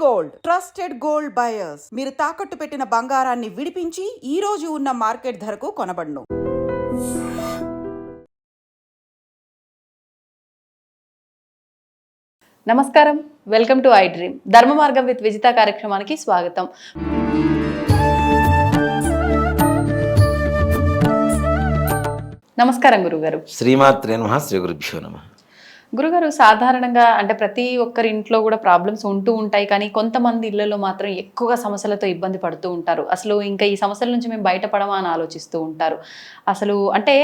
Gold trusted gold buyers మీరు తాకట్టు పెట్టిన బంగారాన్ని విడిపించి ఈ రోజు ఉన్న మార్కెట్ ధరకు కొనబడును. నమస్కారం, వెల్కమ్ టు ఐ డ్రీమ్. ధర్మ మార్గం విత్ విజిత కార్యక్రమానికి స్వాగతం. నమస్కారం గురుగారు. శ్రీమాత్రే నమః. శ్రీ గురుభ్యో నమః. గురుగారు, సాధారణంగా అంటే ప్రతి ఒక్కరి ఇంట్లో కూడా ప్రాబ్లమ్స్ ఉంటూ ఉంటాయి, కానీ కొంతమంది ఇళ్లలో మాత్రం ఎక్కువగా సమస్యలతో ఇబ్బంది పడుతూ ఉంటారు. అసలు ఇంకా ఈ సమస్యల నుంచి మేము బయటపడమా అని ఆలోచిస్తూ ఉంటారు. అసలు అంటే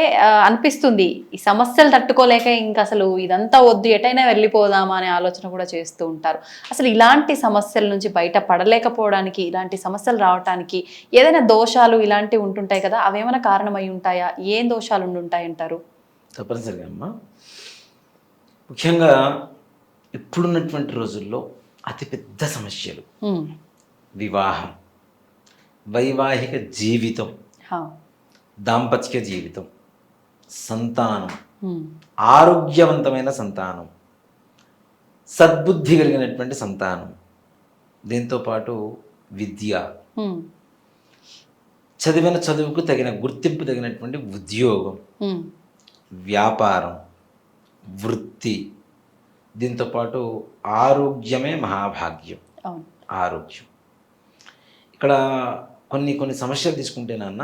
అనిపిస్తుంది ఈ సమస్యలు తట్టుకోలేక ఇంకా అసలు ఇదంతా వద్దు, ఎటైనా వెళ్ళిపోదామా అనే ఆలోచన కూడా చేస్తూ ఉంటారు. అసలు ఇలాంటి సమస్యల నుంచి బయట పడలేకపోవడానికి, ఇలాంటి సమస్యలు రావడానికి ఏదైనా దోషాలు ఇలాంటివి ఉంటుంటాయి కదా, అవేమైనా కారణమై ఉంటాయా? ఏం దోషాలు ఉండుంటాయి అంటారు? తప్పనిసరిగా అమ్మా. ముఖ్యంగా ఇప్పుడున్నటువంటి రోజుల్లో అతిపెద్ద సమస్యలు వివాహం, వైవాహిక జీవితం, దాంపత్య జీవితం, సంతానం, ఆరోగ్యవంతమైన సంతానం, సద్బుద్ధి కలిగినటువంటి సంతానం, దీంతోపాటు విద్య, చదివిన చదువుకు తగిన గుర్తింపు తగినటువంటి ఉద్యోగం, వ్యాపారం, వృత్తి, దీంతోపాటు ఆరోగ్యమే మహాభాగ్యం. ఆరోగ్యం ఇక్కడ కొన్ని సమస్యలు తీసుకుంటేనన్న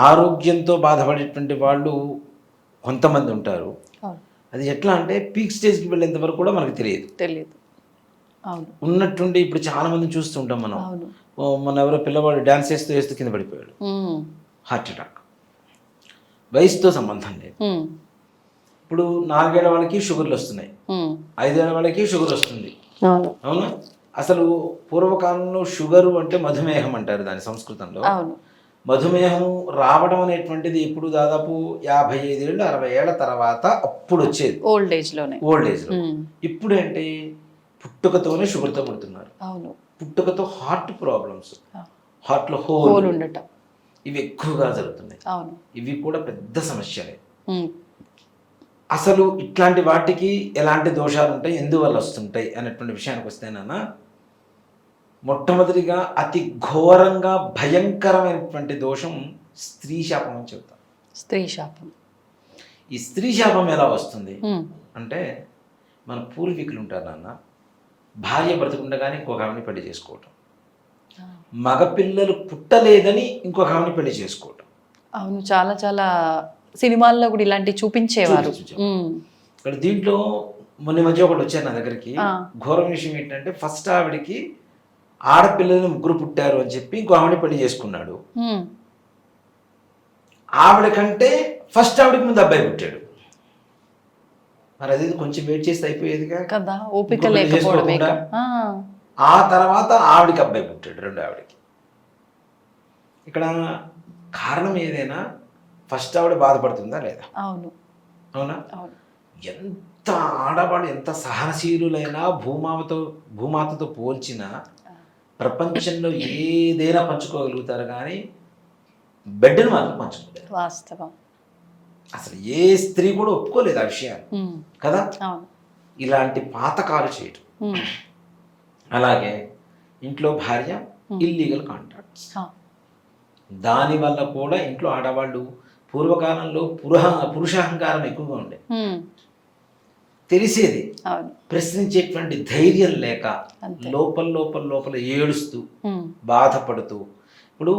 ఆరోగ్యంతో బాధపడేటువంటి వాళ్ళు కొంతమంది ఉంటారు. అది ఎట్లా అంటే పీక్ స్టేజ్కి వెళ్ళేంత వరకు కూడా మనకు తెలియదు. ఉన్నట్టుండి ఇప్పుడు చాలా మందిని చూస్తుంటాం మనం. మన ఎవరో పిల్లవాడు డ్యాన్స్ వేస్తూ కింద పడిపోయాడు, హార్ట్ అటాక్. వయసుతో సంబంధం లేదు. ఇప్పుడు 4 ఏళ్ల వాళ్ళకి షుగర్లు వస్తున్నాయి, 5 ఏళ్ల వాళ్ళకి షుగర్ వస్తుంది. అవునా? అసలు పూర్వకాలంలో షుగరు అంటే మధుమేహం అంటారు దాని సంస్కృతంలో. మధుమేహం రావడం అనేటువంటిది ఇప్పుడు దాదాపు 55 ఏళ్ళు 60 ఏళ్ల తర్వాత అప్పుడు వచ్చేది, ఓల్డ్ ఏజ్ లో. ఇప్పుడు ఏంటి, పుట్టుకతోనే షుగర్తో పుడుతున్నారు. పుట్టుకతో హార్ట్ ప్రాబ్లమ్స్, హార్ట్లో హోల్ ఉండటం, ఇవి ఎక్కువగా జరుగుతున్నాయి. ఇవి కూడా పెద్ద సమస్యలే. అసలు ఇట్లాంటి వాటికి ఎలాంటి దోషాలు ఉంటాయి, ఎందువల్ల వస్తుంటాయి అనేటువంటి విషయానికి వస్తేనన్నా, మొట్టమొదటిగా అతి ఘోరంగా భయంకరమైనటువంటి దోషం స్త్రీ శాపం అని చెప్తాం. స్త్రీ శాపం. ఈ స్త్రీ శాపం ఎలా వస్తుంది అంటే, మన పూర్వీకులు ఉంటారు నాన్న, భార్య బ్రతుకుండగానే ఇంకొక ఆమెని పెళ్లి చేసుకోవటం, మగపిల్లలు పుట్టలేదని ఇంకొక ఆమెని పెళ్లి చేసుకోవటం. అవును, చాలా చాలా సినిమాల్లో కూడా ఇలాంటివి చూపించేవారు. ఇక్కడ దీంట్లో మొన్న మధ్య ఒకటి వచ్చారు నా దగ్గరికి. ఘోరం విషయం ఏంటంటే, ఫస్ట్ ఆవిడికి ఆడపిల్లలు 3 పుట్టారు అని చెప్పి ఇంకో ఆవిడ పెళ్లి చేసుకున్నాడు. ఆవిడ కంటే ఫస్ట్ ఆవిడకి ముందు అబ్బాయి పుట్టాడు. మరి అది కొంచెం వెయిట్ చేస్తే అయిపోయేదిగా కదా, ఓపిక లేకపోవడమే. ఆ తర్వాత ఆవిడకి అబ్బాయి పుట్టాడు, 2వ ఆవిడకి. ఇక్కడ కారణం ఏదైనా ఫస్ట్ ఆవిడ బాధపడుతుందా లేదా? అవునా? ఎంత ఆడవాళ్ళు ఎంత సహనశీలులైనా భూమాతతో పోల్చినా ప్రపంచంలో ఏదైనా పంచుకోగలుగుతారు, కానీ బెడ్ని మాత్రం పంచుకోలేరు. వాస్తవం. అసలు ఏ స్త్రీ కూడా ఒప్పుకోలేదు ఆ విషయాన్ని కదా. ఇలాంటి పాతకాలు చేయటం, అలాగే ఇంట్లో భార్య ఇల్లీగల్ కాంటాక్ట్స్, దానివల్ల కూడా ఇంట్లో ఆడవాళ్ళు, పూర్వకాలంలో పురుషాహంకారం ఎక్కువగా ఉండే, తెలిసేది, ప్రశ్నించేటువంటి ధైర్యం లేక లోపల ఏడుస్తూ బాధపడుతూ, ఇప్పుడు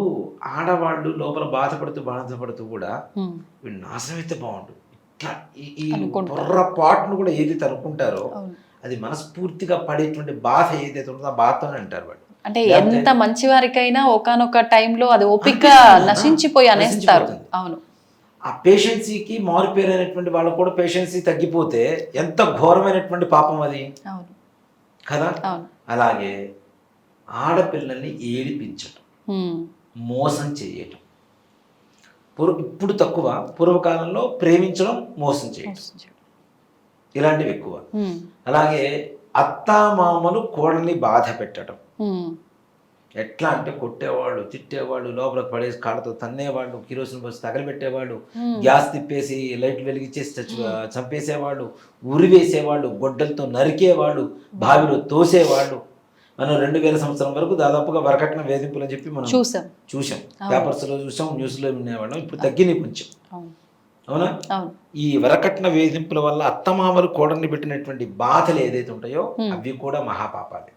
ఆడవాళ్ళు లోపల బాధపడుతూ కూడా వీడు నాశనం అయితే బాగుండు, ఇట్లా ఈ పొర్రపాటును కూడా ఏదైతే అనుకుంటారో అది మనస్ఫూర్తిగా పడేటువంటి బాధ ఏదైతే ఉంటుందో ఆ బాధతోనే అంటారు వాళ్ళు. అంటే ఎంత మంచి వారికైనా ఒకానొక టైంలో అది ఓపిక నశించిపోయి అనేస్తారు. అవును. ఆ పేషెన్సీకి మారిపోయినటువంటి వాళ్ళు కూడా పేషెన్సీ తగ్గిపోతే ఎంత ఘోరమైనటువంటి పాపం అది కదా. అలాగే ఆడపిల్లల్ని ఏడిపించటం, మోసం చేయటం. ఇప్పుడు తక్కువ, పూర్వకాలంలో ప్రేమించడం, మోసం చేయటం, ఇలాంటివి ఎక్కువ. అలాగే అత్తామామలు కోడల్ని బాధ పెట్టడం, ఎట్లా అంటే కొట్టేవాళ్ళు, తిట్టేవాళ్ళు, లోపలికి పడేసి కాళ్ళతో తన్నేవాళ్ళు, కిరోసిన్ పోసి తగలబెట్టేవాళ్ళు, గ్యాస్ తిప్పేసి లైట్లు వెలిగించేసి చంపేసేవాళ్ళు, ఉరి వేసేవాళ్ళు, గొడ్డలతో నరికేవాళ్ళు, బావిలో తోసేవాళ్ళు. మనం 2000 సంవత్సరం వరకు దాదాపుగా వరకట్న వేధింపులు అని చెప్పి మనం చూసాం, పేపర్స్లో చూసాం, న్యూస్లో వినేవాళ్ళం. ఇప్పుడు తగ్గినాయి కొంచెం, అవునా? ఈ వరకట్న వేధింపుల వల్ల అత్తమామలు కోడల్ని పెట్టినటువంటి బాధలు ఏదైతే ఉంటాయో అవి కూడా మహాపాపాలే.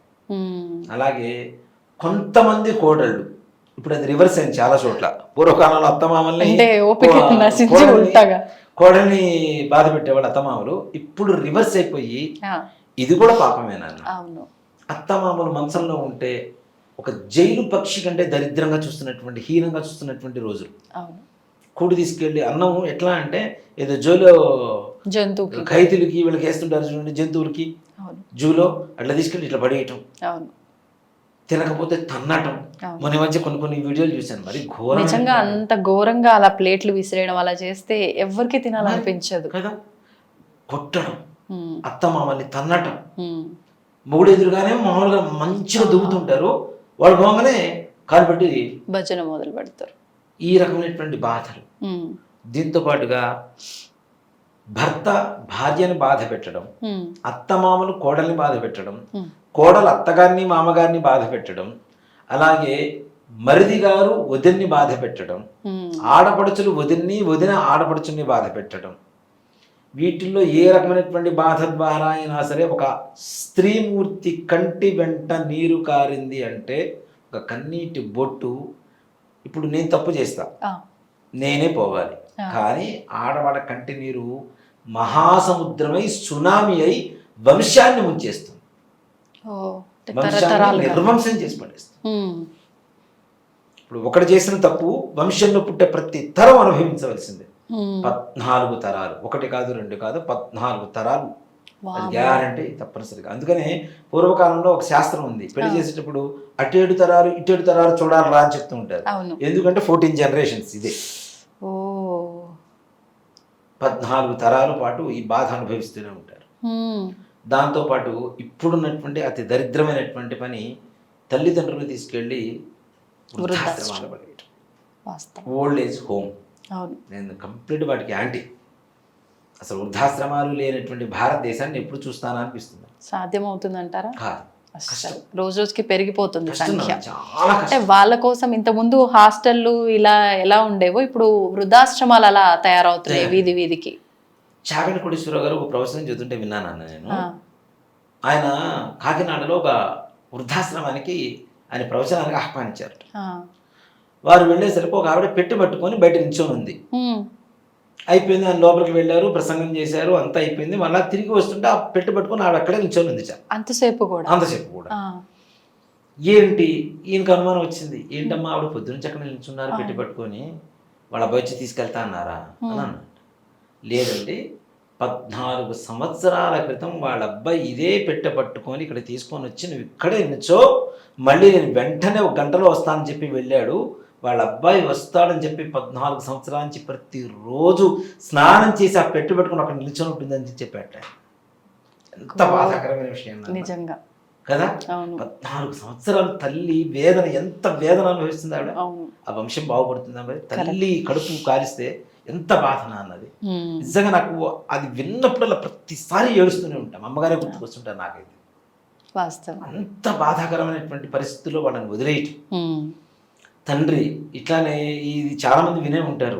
అలాగే కొంతమంది కోడళ్ళు, ఇప్పుడు అది రివర్స్ అయింది చాలా చోట్ల. పూర్వకాలంలో అత్తమామల్ని కోడల్ని బాధ పెట్టేవాళ్ళు అత్తమామలు, ఇప్పుడు రివర్స్ అయిపోయి ఇది కూడా పాపమేనా? అత్తమామలు మంచంలో ఉంటే ఒక జైలు పక్షి కంటే దరిద్రంగా చూస్తున్నటువంటి, హీనంగా చూస్తున్నటువంటి రోజులు. కూడి తీసుకెళ్ళి అన్నం ఎట్లా అంటే ఏదో జూలో జంతువుకి, ఖైదీలకి వీళ్ళకి వేస్తుంటారు చూడండి, జంతువులకి జూలో అట్లా తీసుకెళ్ళి ఇట్లా పడేయటం, తినకపోతే తన్నటం. మన మధ్య కొన్ని వీడియోలు చూశాను, మరి నిజంగా అంత ఘోరంగా అలా ప్లేట్లు విసిరేయడం అలా చేస్తే ఎవరికి తినాలనిపించదు కదా. కొట్టడం, అత్తమామల్ని తన్నటం, మొగుడు ఎదురుగానే మామూలుగా మంచిగా దువ్వుతుంటారు, వాళ్ళు పోగానే కాలు పెట్టి భజన మొదలు పెడతారు. ఈ రకమైనటువంటి బాధలు. దీంతో పాటుగా భర్త భార్యని బాధ పెట్టడం, అత్తమామలు కోడల్ని బాధ పెట్టడం, కోడలు అత్తగారిని మామగారిని బాధ పెట్టడం, అలాగే మరిది గారు వదిన్ని బాధ పెట్టడం, ఆడపడుచులు వదిన్ని, వదిన ఆడపడుచుని బాధ పెట్టడం. వీటిల్లో ఏ రకమైనటువంటి బాధ ద్వారా అయినా సరే ఒక స్త్రీమూర్తి కంటి వెంట నీరు కారింది అంటే ఒక కన్నీటి బొట్టు. ఇప్పుడు నేను తప్పు చేస్తా, నేనే పోవాలి, కానీ ఆడవాడ కంటి నీరు మహాసముద్రమై సునామీ అయి వంశాన్ని ముంచేస్తుంది, వంశాన్ని నిర్వంశం చేసి పడేస్తుంది. ఇప్పుడు ఒకటి చేసిన తప్పు వంశంలో పుట్టే ప్రతి తరం అనుభవించవలసిందే. 14 తరాలు, ఒకటి కాదు, 2 కాదు, 14 తరాలు గ్యారంటీ తప్పనిసరిగా. అందుకనే పూర్వకాలంలో ఒక శాస్త్రం ఉంది, పెళ్లి చేసేటప్పుడు అటేడు తరాలు ఇటేడు తరాలు చూడాలి రా అని చెప్తూ ఉంటారు. ఎందుకంటే 14 జనరేషన్స్, ఇదే 14 తరాల పాటు ఈ బాధ అనుభవిస్తూనే ఉంటారు. దాంతోపాటు ఇప్పుడున్నటువంటి అతి దరిద్రమైనటువంటి పని, తల్లిదండ్రులు తీసుకెళ్ళి వృద్ధాశ్రమాలు పడేయటం, ఓల్డ్ ఏజ్ హోమ్. నేను కంప్లీట్ వాటికి యాంటీ. అసలు వృద్ధాశ్రమాలు లేనటువంటి భారతదేశాన్ని ఎప్పుడు చూస్తానా అనిపిస్తుంది. సాధ్యం అవుతుందంటారా? కాదు, రోజు రోజుకి పెరిగిపోతుంది సంఖ్య. అంటే వాళ్ళ కోసం ఇంత ముందు హాస్టళ్ళు ఇలా ఎలా ఉండేవో ఇప్పుడు వృద్ధాశ్రమాలు అలా తయారవుతున్నాయి వీధి వీధికి. చాగంటి కోటేశ్వరరావు గారు ఒక ప్రవచనం చెబుతుంటే విన్నాను నేను. ఆయన కాకినాడలో ఒక వృద్ధాశ్రమానికి ఆయన ప్రవచనానికి ఆహ్వానించారు. వారు వెళ్ళేసరికి ఒక ఆవిడ పెట్టి పట్టుకొని బయట నిల్చొని ఉంది. అయిపోయింది, ఆయన లోపలికి వెళ్ళారు, ప్రసంగం చేశారు, అంతా అయిపోయింది. మళ్ళీ తిరిగి వస్తుంటే ఆ పెట్టి పట్టుకొని ఆవిడ అక్కడే నిల్చొని ఉంది. అంతసేపు కూడా ఏంటి, ఈయనకు అనుమానం వచ్చింది. ఏంటమ్మా ఆవిడ పొద్దునుంచి అక్కడ నిల్చున్నారు పెట్టి పట్టుకొని, వాళ్ళ అబ్బాయి వచ్చి తీసుకెళ్తా అన్నారా అని అన్నాడు. లేదండి, 14 సంవత్సరాల క్రితం వాళ్ళ అబ్బాయి ఇదే పెట్టె పట్టుకొని ఇక్కడ తీసుకొని వచ్చి నువ్వు ఇక్కడే నిల్చో, మళ్ళీ నేను వెంటనే 1 గంటలో వస్తానని చెప్పి వెళ్ళాడు. వాళ్ళ అబ్బాయి వస్తాడని చెప్పి 14 సంవత్సరాల నుంచి ప్రతిరోజు స్నానం చేసి ఆ పెట్టు పెట్టుకుని అక్కడ నిల్చొని ఉంటుందని చెప్పాట. ఎంత బాధాకరమైన విషయం నిజంగా కదా. 14 సంవత్సరాలు తల్లి వేదన, ఎంత వేదన అనుభవిస్తుంది ఆవిడ. ఆ వంశం బాగుపడుతుందా మరి? తల్లి కడుపు కాలిస్తే ఎంత బాధన అన్నది. నిజంగా నాకు అది విన్నప్పుడల్లా ప్రతిసారి ఏడుస్తూనే ఉంటాం, అమ్మగారే గుర్తుకొస్తుంటారు నాకైతే. అంత బాధాకరమైనటువంటి పరిస్థితుల్లో వాళ్ళని వదిలేయటం. తండ్రి ఇట్లానే, ఇది చాలా మంది వినే ఉంటారు.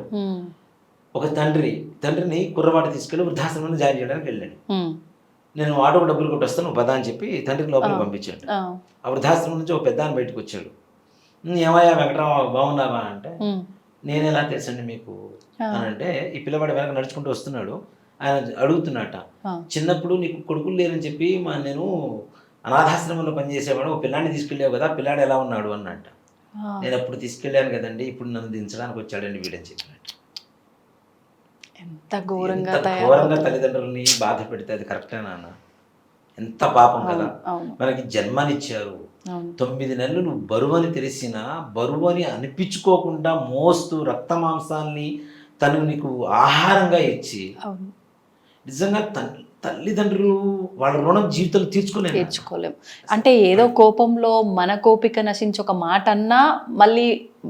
ఒక తండ్రిని కుర్రవాడు తీసుకెళ్ళి వృద్ధాశ్రమాన్ని జాయిన్ చేయడానికి వెళ్ళాడు. నేను ఆటోకు డబ్బులు కొట్టొస్తాను, నువ్వు పదా అని చెప్పి తండ్రిని లోపలికి పంపించాడు. ఆ వృద్ధాశ్రమం నుంచి ఒక పెద్ద బయటకు వచ్చాడు. ఏమయ్యా వెంకటరామ బాగున్నావా అంటే, నేను ఎలా తెలుసండి మీకు అని అంటే, ఈ పిల్లవాడు వెనక నడుచుకుంటూ వస్తున్నాడు. ఆయన అడుగుతున్నట్ట, చిన్నప్పుడు నీకు కొడుకులు లేరని చెప్పి నేను అనాథాశ్రమంలో పనిచేసేవాడు, ఒక పిల్లాన్ని తీసుకెళ్ళావు కదా, పిల్లాడు ఎలా ఉన్నాడు అన్నట్ట. నేను అప్పుడు తీసుకెళ్ళాను కదండి, ఇప్పుడు నన్ను దించడానికి వచ్చాడండి వీడని చెప్పినట్టు. ఎంత ఘోరంగా తల్లిదండ్రులని బాధ పెడితే అది కరెక్టే నాన్న? ఎంత పాపం కదా. మనకి జన్మనిచ్చారు, 9 నెలలు నువ్వు బరువు అని తెలిసినా బరువు అని అనిపించుకోకుండా మోస్తూ రక్త మాంసాన్ని తను నీకు ఆహారంగా ఇచ్చి, నిజంగా తల్లిదండ్రులు వాళ్ళ రుణం జీవితంలో తీర్చుకోలేం. అంటే ఏదో కోపంలో మన కోపిక నశించి ఒక మాట అన్నా మళ్ళీ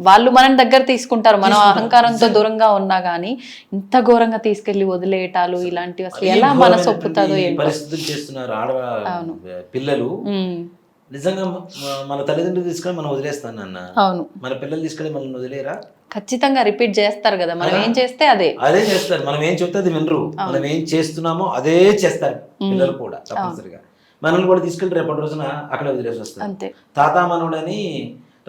వాళ్ళు మనం దగ్గర తీసుకుంటారు, మనం అహంకారంతో దూరంగా ఉన్నా గానీ ఇంత ఘోరంగా తీసుకెళ్లి వదిలేయటాలు ఇలాంటివి అసలు ఎలా మనసు ఒప్పుతుందో ఏంటో పరిస్థితులు చేస్తున్నారు పిల్లలు. నిజంగా మన తల్లిదండ్రులు తీసుకొని మనం వదిలేస్తాను అన్న, అవును, మన పిల్లలు తీసుకొని మనల్ని వదిలేరా? ఖచ్చితంగా రిపీట్ చేస్తారు కదా, మనం ఏం చేస్తే అదే చేస్తారు. మనం ఏం చెప్తే అది వినరు, మనం ఏం చేస్తున్నామో అదే చేస్తారు పిల్లలు కూడా తప్పనిసరిగా. మనల్ని కూడా తీసుకెళ్ళి రేపటి రోజున అక్కడ వదిలేసి వస్తారు. అంతే. తాతామనుడని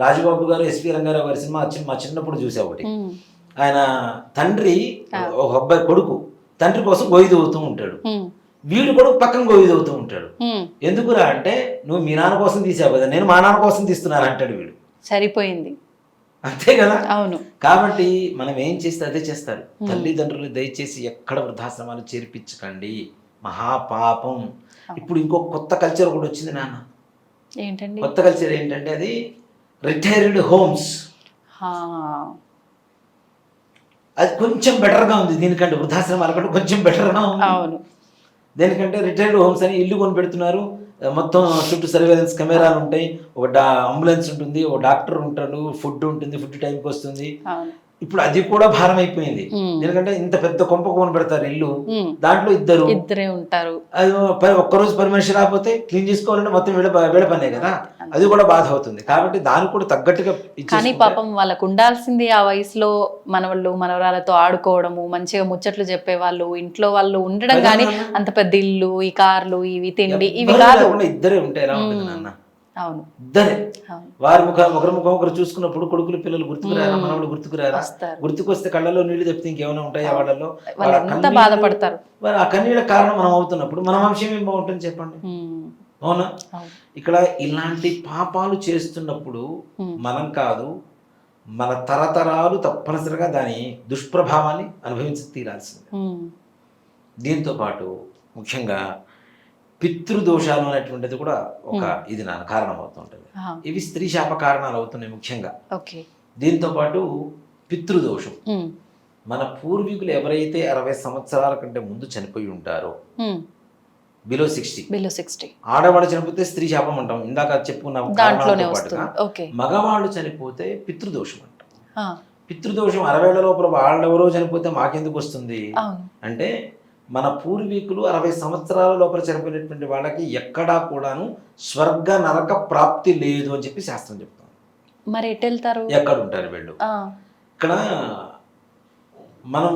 రాజబాబు గారు, ఎస్పి రంగారావు గారి సినిమా మా చిన్నప్పుడు చూసా ఒకటి. ఆయన తండ్రి ఒక అబ్బాయి కొడుకు తండ్రి కోసం గొయ్యి తవ్వుతూ ఉంటాడు, వీడు కూడా పక్కన గొయ్యి తవ్వుతూ ఉంటాడు. ఎందుకురా అంటే, నువ్వు మీ నాన్న కోసం తీసావు కదా, నేను మా నాన్న కోసం తీస్తున్నాను అంటాడు వీడు. సరిపోయింది, అంతే కదా. అవును. కాబట్టి మనం ఏం చేస్తే అదే చేస్తారు. తల్లిదండ్రులు దయచేసి ఎక్కడ వృద్ధాశ్రమాలు చేర్పించకండి, మహాపాపం. ఇప్పుడు ఇంకో కొత్త కల్చర్ కూడా వచ్చింది నాన్న. ఏంటండి కొత్త కల్చర్? ఏంటంటే అది రిటైర్డ్ హోమ్స్. అది కొంచెం బెటర్గా ఉంది దీనికంటే, వృద్ధాశ్రమాల కంటే కొంచెం బెటర్గా ఉంది. అవును. దేనికంటే రిటైర్డ్ హోమ్స్ అని ఇల్లు కొని పెడుతున్నారు, మొత్తం చుట్టూ సర్వేలెన్స్ కెమెరాలు ఉంటాయి, ఒక అంబులెన్స్ ఉంటుంది, ఒక డాక్టర్ ఉంటాడు, ఫుడ్ ఉంటుంది, ఫుడ్ టైంకి వస్తుంది. ఇప్పుడు అది కూడా భారం అయిపోయింది. ఎందుకంటే ఇంత పెద్ద కొంప కొని పెడతారు ఇల్లు, దాంట్లో ఇద్దరే ఉంటారు. అది ఒక్కరోజు పని మనిషి రాకపోతే క్లీన్ చేసుకోవాలంటే మొత్తం వీళ్ళ పనే కదా, అది కూడా బాధ అవుతుంది. కాబట్టి దానికి కూడా తగ్గట్టుగా. కానీ పాపం వాళ్ళకు ఉండాల్సింది ఆ వయసులో మనవాళ్ళు మనవరాలతో ఆడుకోవడము, మంచిగా ముచ్చట్లు చెప్పేవాళ్ళు, ఇంట్లో వాళ్ళు ఉండడం. కానీ అంత పెద్ద ఇల్లు, ఈ కార్లు, ఇవి తిండి, ఇవి కాదు. ఇద్దరే ఉంటే ఎలా ఉంటుంది నాన్న? అవును, ఇద్దరే. వారి ఒకరి ముఖం ఒకరు చూసుకున్నప్పుడు కొడుకులు పిల్లలు గుర్తుకురారా, మనవాళ్ళు గుర్తుకురారా? గుర్తుకొస్తే కళ్ళలో నీళ్లు తప్పితే ఇంకేమైనా ఉంటాయా వాళ్ళలో? బాధపడతారు. మరి ఆ కన్నీళ్ళ కారణం మనం అవుతున్నప్పుడు మన వంశం ఏం బాగుంటుంది చెప్పండి, అవునా? ఇక్కడ ఇలాంటి పాపాలు చేస్తున్నప్పుడు మనం కాదు, మన తరతరాలు తప్పనిసరిగా దాని దుష్ప్రభావాన్ని అనుభవించి తీరాల్సిందే. దీంతో పాటు ముఖ్యంగా పితృదోషాలు అనేటువంటిది కూడా ఒక ఇది నా కారణం అవుతుంటుంది. ఇవి స్త్రీ శాప కారణాలు అవుతున్నాయి ముఖ్యంగా. దీంతో పాటు పితృదోషం, మన పూర్వీకులు ఎవరైతే 60 సంవత్సరాల కంటే ముందు చనిపోయి ఉంటారో, బిలో 60 ఆడవాళ్ళు చనిపోతే స్త్రీ శాపం అంటాం, ఇందాక చెప్పుకున్న కారణాలతో పాటుగా మగవాళ్ళు చనిపోతే పితృదోషం అంటాం. పితృదోషం 60 లోపల వాళ్ళెవరో చనిపోతే మాకెందుకు వస్తుంది అంటే, మన పూర్వీకులు 60 సంవత్సరాల లోపల చనిపోయినటువంటి వాళ్ళకి ఎక్కడా కూడాను స్వర్గ నరక ప్రాప్తి లేదు అని చెప్పి శాస్త్రం చెప్తాం. మరి ఎటు వెళ్తారు? ఎక్కడ ఉంటారు వీళ్ళు? ఇక్కడ మనం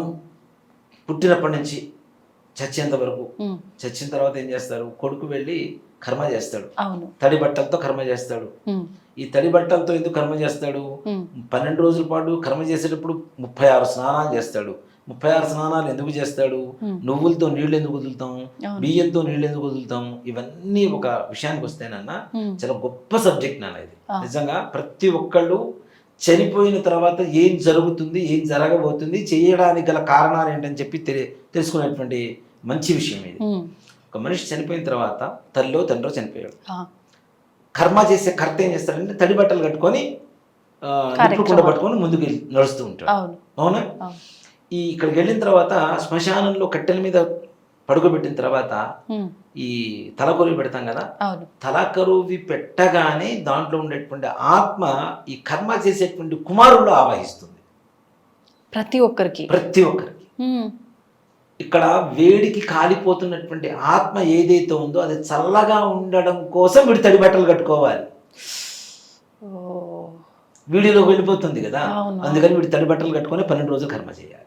పుట్టినప్పటి నుంచి చచ్చేంత వరకు, చచ్చిన తర్వాత ఏం చేస్తారు? కొడుకు వెళ్ళి కర్మ చేస్తాడు, తడి బట్టలతో కర్మ చేస్తాడు. ఈ తడి బట్టలతో ఎందుకు కర్మ చేస్తాడు? 12 రోజుల పాటు కర్మ చేసేటప్పుడు 36 స్నానాలు చేస్తాడు. 36 స్నానాలు ఎందుకు చేస్తాడు? నువ్వులతో నీళ్లు ఎందుకు వదులుతాం, బియ్యంతో నీళ్లు ఎందుకు వదులుతాం? ఇవన్నీ ఒక విషయానికి వస్తేనన్నా చాలా గొప్ప సబ్జెక్ట్ నాన్న ఇది. నిజంగా ప్రతి ఒక్కళ్ళు చనిపోయిన తర్వాత ఏం జరుగుతుంది, ఏం జరగబోతుంది, చేయడానికి గల కారణాలు ఏంటని చెప్పి తెలుసుకునేటువంటి మంచి విషయం ఇది. ఒక మనిషి చనిపోయిన తర్వాత తల్లో తండ్రో చనిపోయాడు, కర్మ చేసే కర్త ఏం చేస్తాడంటే తడి బట్టలు కట్టుకొని కుండ పట్టుకొని ముందుకు నడుస్తూ ఉంటాడు, అవునా? ఇక్కడికి వెళ్ళిన తర్వాత శ్మశానంలో కట్టెల మీద పడుకోబెట్టిన తర్వాత ఈ తలకొరివి పెడతాం కదా, తలకరువి పెట్టగానే దాంట్లో ఉండేటువంటి ఆత్మ ఈ కర్మ చేసేటువంటి కుమారుల్లో ఆవాహిస్తుంది ప్రతి ఒక్కరికి. ఇక్కడ వేడికి కాలిపోతున్నటువంటి ఆత్మ ఏదైతే ఉందో అది చల్లగా ఉండడం కోసం వీడు తడి బట్టలు కట్టుకోవాలి. వీడిలోకి వెళ్ళిపోతుంది కదా, అందుకని వీడు తడి బట్టలు కట్టుకొని 12 రోజులు కర్మ చేయాలి.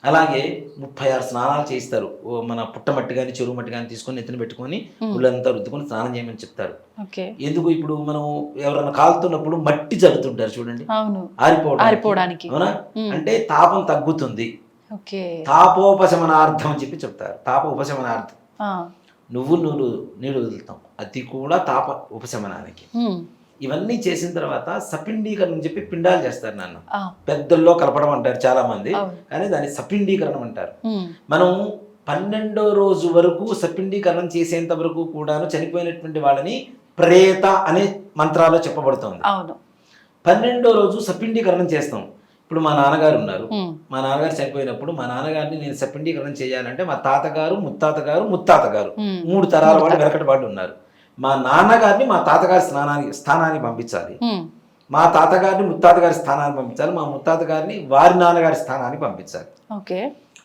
అలాగే 36 స్నానాలు చేయిస్తారు. మన పుట్టమట్టి కానీ చెరువు మట్టి కానీ తీసుకొని నెత్తిన పెట్టుకొని ఒళ్ళంతా రుద్దుకొని స్నానం చేయమని చెప్తారు. ఎందుకు? ఇప్పుడు మనం ఎవరైనా కాలుతున్నప్పుడు మట్టి జరుగుతుంటారు చూడండి, ఆరిపోవడానికి, అవునా? అంటే తాపం తగ్గుతుంది, తాపోపశమనార్థం అని చెప్పి చెప్తారు. తాప ఉపశమనార్థం. నీళ్ళు వదులుతాం, అది కూడా తాప ఉపశమనానికి. ఇవన్నీ చేసిన తర్వాత సపిండీకరణ అని చెప్పి పిండాలు చేస్తారు నాన్న. పెద్దల్లో కలపడం అంటారు చాలా మంది, కానీ దాన్ని సపిండీకరణం అంటారు. మనం 12వ రోజు వరకు సపిండీకరణం చేసేంత వరకు కూడాను చనిపోయినటువంటి వాళ్ళని ప్రేత అనే మంత్రాల్లో చెప్పబడుతుంది. 12వ రోజు సపిండీకరణం చేస్తాం. ఇప్పుడు మా నాన్నగారు ఉన్నారు. ఉమ్, మా నాన్నగారు చనిపోయినప్పుడు మా నాన్నగారిని నేను సపిండీకరణ చేయాలంటే మా తాతగారు ముత్తాతగారు ఉమ్, 3 తరాల వాళ్ళు వెనకటి వాళ్ళు ఉన్నారు. మా నాన్నగారిని మా తాతగారి స్థానానికి పంపించాలి, ఉమ్, మా తాతగారిని ముత్తాతగారి స్థానానికి పంపించాలి, మా ముత్తాతగారిని వారి నాన్నగారి స్థానానికి పంపించాలి. ఓకే.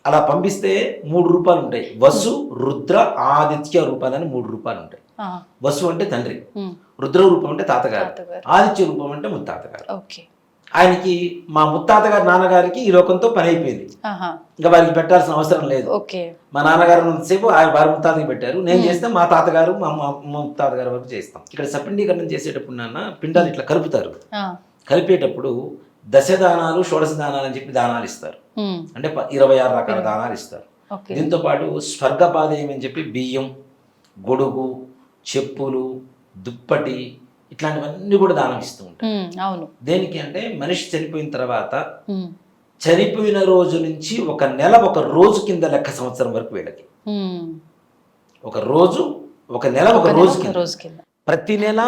అలా పంపిస్తే 3 రూపాలు ఉంటాయి. వసు, రుద్ర, ఆదిత్య రూపాలని 3 రూపాలు ఉంటాయి. ఆ, వసు అంటే తండ్రి, ఉమ్, రుద్ర రూపం అంటే తాతగారు, తాతగారు. ఆదిత్య రూపం అంటే ముత్తాతగారు. ఓకే. ఆయనకి మా ముత్తాతగారి నాన్నగారికి ఈ లోకంతో పని అయిపోయింది, ఆహా, ఇంకా వారికి పెట్టాల్సిన అవసరం లేదు. ఓకే. మా నాన్నగారు ఉన్నంతసేపు ఆయన వారి ముత్తాతకి పెట్టారు, నేను చేస్తే మా తాతగారు మా ముత్తాతగారి వరకు చేస్తాం. ఇక్కడ సపిండీకరణం చేసేటప్పుడు నాన్న పిండాలు ఇట్లా కలుపుతారు. ఆ, కలిపేటప్పుడు దశదానాలు, షోడశ దానాలు అని చెప్పి దానాలు ఇస్తారు. ఉమ్, అంటే 26 రకాల దానాలు ఇస్తారు. ఓకే. దీంతో పాటు స్వర్గపాదేయం అని చెప్పి బియ్యం, గొడుగు, చెప్పులు, దుప్పటి ఇట్లాంటివన్నీ కూడా దానం ఇస్తూ ఉంటారు. ఉమ్, అవును. దేనికి అంటే మనిషి చనిపోయిన తర్వాత ఉమ్, చనిపోయిన రోజు నుంచి 1 నెల 1 రోజు కింద లెక్క, సంవత్సరం వరకు వీళ్ళకి ఉమ్, 1 రోజు 1 నెల 1 ఒక రోజు నెల, కింద. రోజు కింద. ప్రతి నెల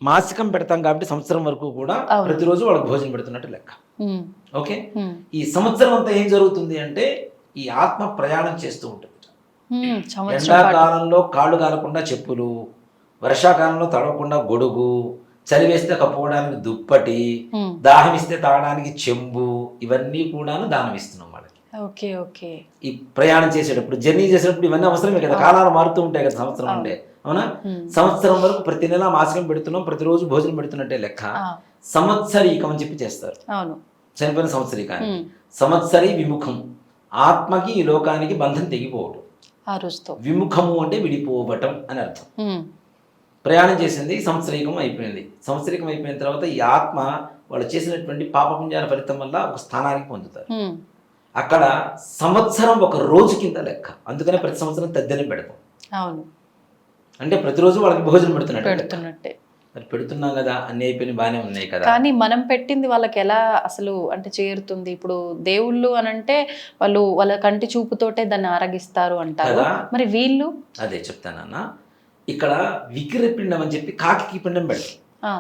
మాసికం పెడతాం కాబట్టి సంవత్సరం వరకు కూడా అవును. ప్రతిరోజు వాళ్ళకి భోజనం పెడుతున్నట్టు లెక్క. ఉమ్, ఓకే. ఉమ్, ఈ సంవత్సరం అంతా ఏం జరుగుతుంది అంటే ఈ ఆత్మ ప్రయాణం చేస్తూ ఉంటుంది. ఉమ్, సంవత్సరం పాటు. ఎండాకాలంలో కాళ్ళు కాలకుండా చెప్పులు, వర్షాకాలంలో తడవకుండా గొడుగు, చలి వేస్తే కప్పుకోవడానికి దుప్పటి, ఉమ్, దాహం ఇస్తే తాగడానికి చెంబు, ఇవన్నీ కూడాను దానం ఇస్తున్నాం వాళ్ళకి. ఓకే. ఓకే. ఈ ప్రయాణం చేసేటప్పుడు, జర్నీ చేసేటప్పుడు ఇవన్నీ అవసరమే కదా, కాలాలు మారుతూ ఉంటాయి కదా సంవత్సరం అంటే, అవునా? ఉమ్, సంవత్సరం వరకు ప్రతి నెల మాసికం పెడుతున్నాం, ప్రతిరోజు భోజనం పెడుతున్నట్టే లెక్క. ఆ, సంవత్సరీకం అని చెప్పి చేస్తారు అవును. చనిపోయిన సంవత్సరీకానికి. ఉమ్, సంవత్సరీ విముఖం, ఆత్మకి ఈ లోకానికి బంధం తెగిపోవడం. ఆ రోజుతో. విముఖము అంటే విడిపోవటం అని అర్థం. ఉమ్, ప్రయాణం చేసింది, సంవత్సరీకం అయిపోయింది. సంవత్సరీకం అయిపోయిన తర్వాత ఈ ఆత్మ వాళ్ళు చేసినటువంటి పాపపుణ్యాల ఫలితం వల్ల ఒక స్థానానికి పొందుతారు. ఉమ్, అక్కడ సంవత్సరం 1 రోజు కింద లెక్క. అందుకనే ప్రతి సంవత్సరం తద్దెనం పెడతాం. అవును, అంటే ప్రతిరోజు వాళ్ళకి భోజనం పెడుతున్నట్టు లెక్క. పెడుతున్నట్టే. మరి పెడుతున్నాం కదా, అన్ని అయిపోయినాయి, బాగానే ఉన్నాయి కదా. కానీ మనం పెట్టింది వాళ్ళకి ఎలా అసలు అంటే చేరుతుంది? ఇప్పుడు దేవుళ్ళు అని అంటే వాళ్ళు వాళ్ళ కంటి చూపుతోటే దాన్ని ఆరగిస్తారు అంటారు. కదా. మరి వీళ్ళు అదే చెప్తానన్న, ఇక్కడ వికిర పిండం అని చెప్పి కాకి పిండం పెడతారు. ఆ,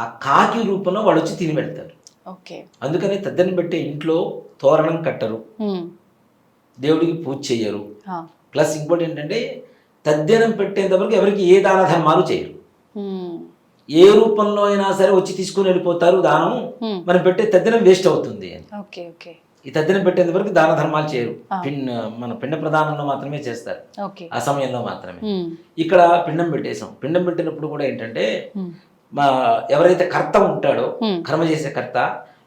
ఆ కాకి రూపంలో వాళ్ళు వచ్చి తిని పెడతారు. ఓకే. అందుకని తద్దెనం పెట్టే ఇంట్లో తోరణం కట్టరు, ఉమ్, దేవుడికి పూజ చెయ్యరు. ఆ, ప్లస్ ఇంకోటి ఏంటంటే తద్దెనం పెట్టేంత వరకు ఎవరికి ఏ దాన ధర్మాలు చేయరు. ఉమ్, ఏ రూపంలో అయినా సరే వచ్చి తీసుకుని వెళ్ళిపోతారు దానం. ఉమ్, మనం పెట్టే తద్దెనం వేస్ట్ అవుతుంది అని ఓకే. ఓకే. ఈ తద్దెనం పెట్టేంత వరకు దాన ధర్మాలు చేయరు. ఆ. మన పిండ ప్రదానంలో మాత్రమే చేస్తారు, ఓకే. ఆ సమయంలో మాత్రమే. ఉమ్, ఇక్కడ పిండం పెట్టేసాం. పిండం పెట్టినప్పుడు కూడా ఏంటంటే ఉమ్, మా ఎవరైతే కర్త ఉంటాడో, ఉమ్, కర్మ చేసే కర్త,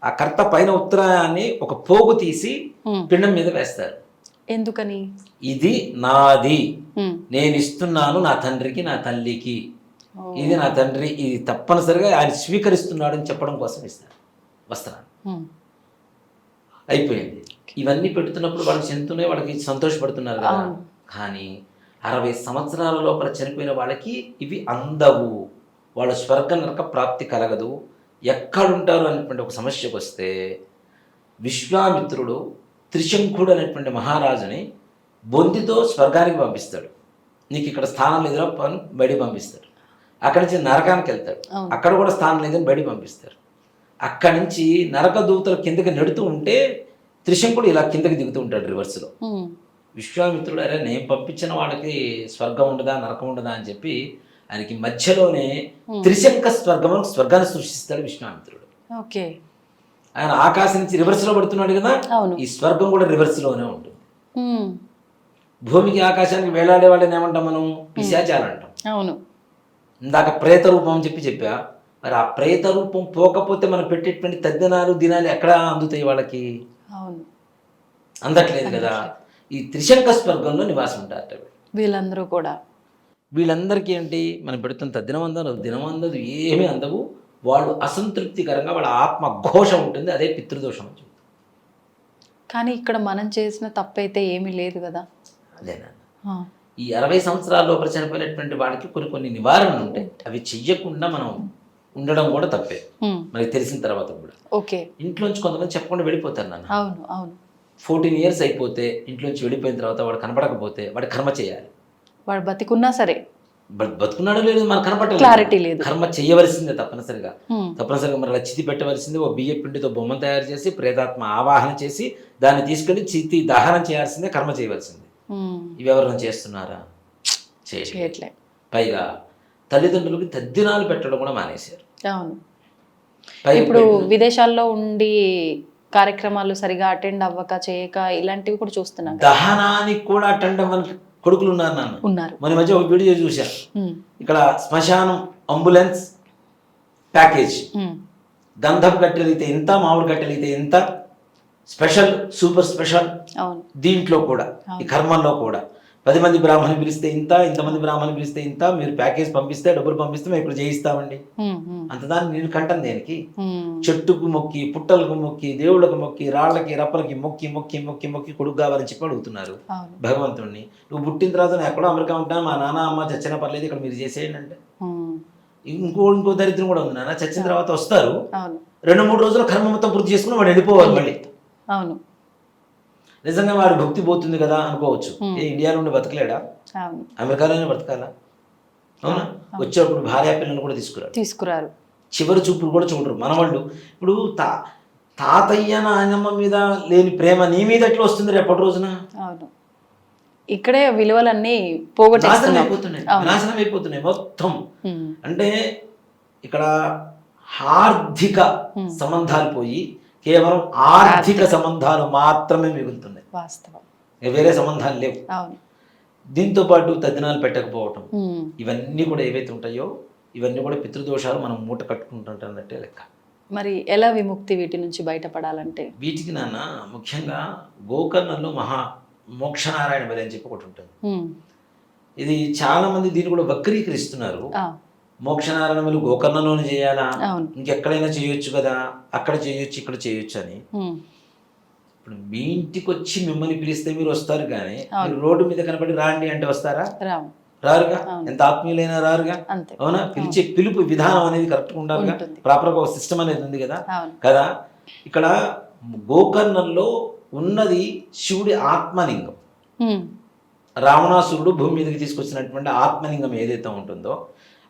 ఆ కర్త పైన ఉత్తరాయాన్ని ఒక పోగు తీసి ఉమ్. పిండం మీద వేస్తారు. ఎందుకని? ఇది నాది, ఉమ్, నేను ఇస్తున్నాను నా తండ్రికి, నా తల్లికి, ఓ, ఇది నా తండ్రి, ఇది తప్పనిసరిగా ఆయన స్వీకరిస్తున్నాడు అని చెప్పడం కోసం ఇస్తారు వస్త్రాన్ని. ఉమ్, అయిపోయింది. ఇవన్నీ పెడుతున్నప్పుడు వాళ్ళకి చెందుతున్నాయి, వాళ్ళకి సంతోషపడుతున్నారు కదా. అవును. కానీ 60 సంవత్సరాల లోపల చనిపోయిన వాళ్ళకి ఇవి అందవు, వాళ్ళు స్వర్గ నరక ప్రాప్తి కలగదు. ఎక్కడుంటారు అనేటువంటి ఒక సమస్యకు వస్తే విశ్వామిత్రుడు త్రిశంకుడు అనేటువంటి మహారాజుని బొందితో స్వర్గానికి పంపిస్తాడు. నీకు ఇక్కడ స్థానం లేదురా పని బయటికి పంపిస్తాడు. అక్కడి నుంచి నరకానికి వెళ్తాడు, అవును. అక్కడ కూడా స్థానం లేదని బయటికి పంపిస్తారు. అక్కడి నుంచి నరక దూతలు కిందకి నెడుతూ ఉంటే త్రిశంకుడు ఇలా కిందకి దిగుతూ ఉంటాడు రివర్స్లో. ఉమ్, విశ్వామిత్రుడు అరే నేను పంపించిన వాళ్ళకి స్వర్గం ఉండదా నరకం ఉండదా అని చెప్పి ఆయనకి మధ్యలోనే త్రిశంక స్వర్గాన్ని సృష్టిస్తాడు విశ్వామిత్రుడు. ఓకే. ఆయన ఆకాశం నుంచి రివర్స్లో పడుతున్నాడు కదా, అవును. ఈ స్వర్గం కూడా రివర్స్లోనే ఉంటుంది. ఉమ్, భూమికి ఆకాశానికి వేలాడే వాళ్ళని ఏమంటాం మనం? పిశాచాలు అంటాం. అవును. ఇందాక ప్రేత రూపం అని చెప్పా. మరి ఆ ప్రేత రూపం పోకపోతే మనం పెట్టేటువంటి తద్దినాలు దినాలు ఎక్కడ అందుతాయి వాళ్ళకి? అవును, అందట్లేదు కదా. ఈ త్రిశంక స్వర్గంలో నివాసం ఉంటారట వీళ్ళందరూ కూడా. వీళ్ళందరికీ ఏంటి, మనం పెడుతున్న తద్దినం అందదు, దినం అందదు, ఏమీ అందవు. వాళ్ళు అసంతృప్తికరంగా వాళ్ళ ఆత్మ ఘోష ఉంటుంది, అదే పితృదోషం అని చెప్తారు. కానీ ఇక్కడ మనం చేసిన తప్పైతే ఏమీ లేదు కదా. అదేనా, ఆ, ఈ 60 సంవత్సరాల లోపల చనిపోయినటువంటి వాళ్ళకి కొన్ని నివారణలు ఉంటాయి. అవి చెయ్యకుండా మనం ఉండడం కూడా తప్పే, ఉమ్, మనకి తెలిసిన తర్వాత కూడా. ఓకే. ఇంట్లోంచి కొంతమంది చెప్పకుండా వెళ్ళిపోతారు నాన్న. అవును, అవును. 14 years అయిపోతే ఇంట్లోంచి వెళ్ళిపోయిన తర్వాత వాడు కనపడకపోతే వాడు కర్మ చేయాలి. వాడు బతికున్నా సరే బతుకున్నాడో లేదు మనకు కనపడలేదు, క్లారిటీ లేదు. కర్మ చేయవలసిందే తప్పనిసరిగా. ఉమ్, తప్పనిసరిగా మరి చితి పెట్టవలసిందే. ఓ బియ్య పిండితో బొమ్మ తయారు చేసి ప్రేతాత్మ ఆవాహన చేసి దాన్ని తీసుకెళ్లి చితి దహనం చేయాల్సిందే, కర్మ చేయవలసిందే. ఉమ్, ఇవి ఎవరైనా చేస్తున్నారా? చేయట్లే. పైగా తల్లిదండ్రులకి తద్దినాలు పెట్టడం కూడా మానేశారు. అవును. పైగా ఇప్పుడు విదేశాల్లో ఉండి కార్యక్రమాలు సరిగా అటెండ్ అవ్వక చేయక ఇలాంటివి కూడా చూస్తున్నాం కదా. దహనానికి కూడా అటెండ్ అవ్వని కొడుకులు ఉన్నారు నాన్న. ఉన్నారు. మన మధ్య ఒక వీడియో చూసా. ఉమ్, ఇక్కడ శ్మశానం అంబులెన్స్ ప్యాకేజ్, ఉమ్, గంధపు కట్టెలితే ఎంత, మామిడి కట్టెలితే ఎంత, స్పెషల్ సూపర్ స్పెషల్. అవును. దీంట్లో కూడా ఈ కర్మల్లో కూడా 10 మంది బ్రాహ్మణులు పిలిస్తే ఇంత, ఇంతమంది బ్రాహ్మణులు పిలిస్తే ఇంత, మీరు ప్యాకేజ్ పంపిస్తే డబ్బులు పంపిస్తే మేము ఇక్కడ చేయిస్తామండి. ఉమ్, ఉమ్, అంతదాన్ని నేను కంటాను దేనికి? ఉమ్, చెట్టుకు మొక్కి, పుట్టలకు మొక్కి, దేవుళ్ళకు మొక్కి, రాళ్ళకి రప్పలకి మొక్కి మొక్కి మొక్కి మొక్కి కొడుకు కావాలని చెప్పి అడుగుతున్నారు అవును. భగవంతుడిని. నువ్వు పుట్టిన తర్వాత నేను ఎక్కడో అమెరికా ఉంటాను, మా నాన్న అమ్మ చచ్చిన పర్లేదు, ఇక్కడ మీరు చేసేయండి అంటే. ఉమ్, ఇంకో దరిద్రం కూడా ఉంది నాన్న. చచ్చిన తర్వాత వస్తారు, అవును. 2-3 రోజులు కర్మ మొత్తం పూర్తి చేసుకుని వాడు వెళ్ళిపోవాలి మళ్ళీ. అవును. నిజంగా వాడు భక్తి పోతుంది కదా అనుకోవచ్చు. ఏ ఇండియాలో ఉండి బతకలేడా? అవును. అమెరికాలోనే బతకాలా? అవునా? వచ్చేటప్పుడు భార్య పిల్లలు కూడా తీసుకురారు. చివరి చూపులు కూడా చూడరు మన వాళ్ళు. ఇప్పుడు తాతయ్య నాయనమ్మ మీద లేని ప్రేమ నీ మీద ఎట్లా వస్తుంది రేపటి రోజున? అవును. ఇక్కడే విలువలన్నీ నాశనం పోగొట్టేస్తున్నాయి అయిపోతున్నాయి మొత్తం. అంటే ఇక్కడ ఆర్థిక సంబంధాలు పోయి కేవలం ఆర్థిక సంబంధాలు మాత్రమే మిగులుతున్నాయి. వాస్తవం. వేరే సంబంధాలు లేవు. అవును. దీంతో పాటు తద్దినాలు పెట్టకపోవటం, ఇవన్నీ కూడా ఏవైతే ఉంటాయో ఇవన్నీ కూడా పితృదోషాలు మనం మూట కట్టుకుంటుంటున్నట్టే లెక్క. మరి ఎలా విముక్తి వీటి నుంచి బయటపడాలంటే? వీటికి నాన్న ముఖ్యంగా గోకర్ణంలో మోక్షనారాయణ బలి అని చెప్పి ఒకటి ఉంటుంది. ఇది చాలా మంది దీన్ని కూడా వక్రీకరిస్తున్నారు. మోక్షనారాయణ బలి గోకర్ణంలోనే చేయాలా, ఇంకెక్కడైనా చేయొచ్చు కదా, అక్కడ చేయొచ్చు ఇక్కడ చేయొచ్చు అని. ఇప్పుడు మీ ఇంటికి వచ్చి మిమ్మల్ని పిలిస్తే మీరు వస్తారు, కానీ మీరు రోడ్డు మీద కనపడి రాండి అంటే వస్తారా? రారుగా. ఎంత ఆత్మీయులైనా రారుగా. అవునా? పిలిచే పిలుపు విధానం అనేది కరెక్ట్గా ఉండాలిగా, ప్రాపర్గా ఒక సిస్టమ్ అనేది ఉంది కదా. కదా ఇక్కడ గోకర్ణంలో ఉన్నది శివుడి ఆత్మలింగం. రావణాసురుడు భూమి మీదకి తీసుకొచ్చినటువంటి ఆత్మలింగం ఏదైతే ఉంటుందో,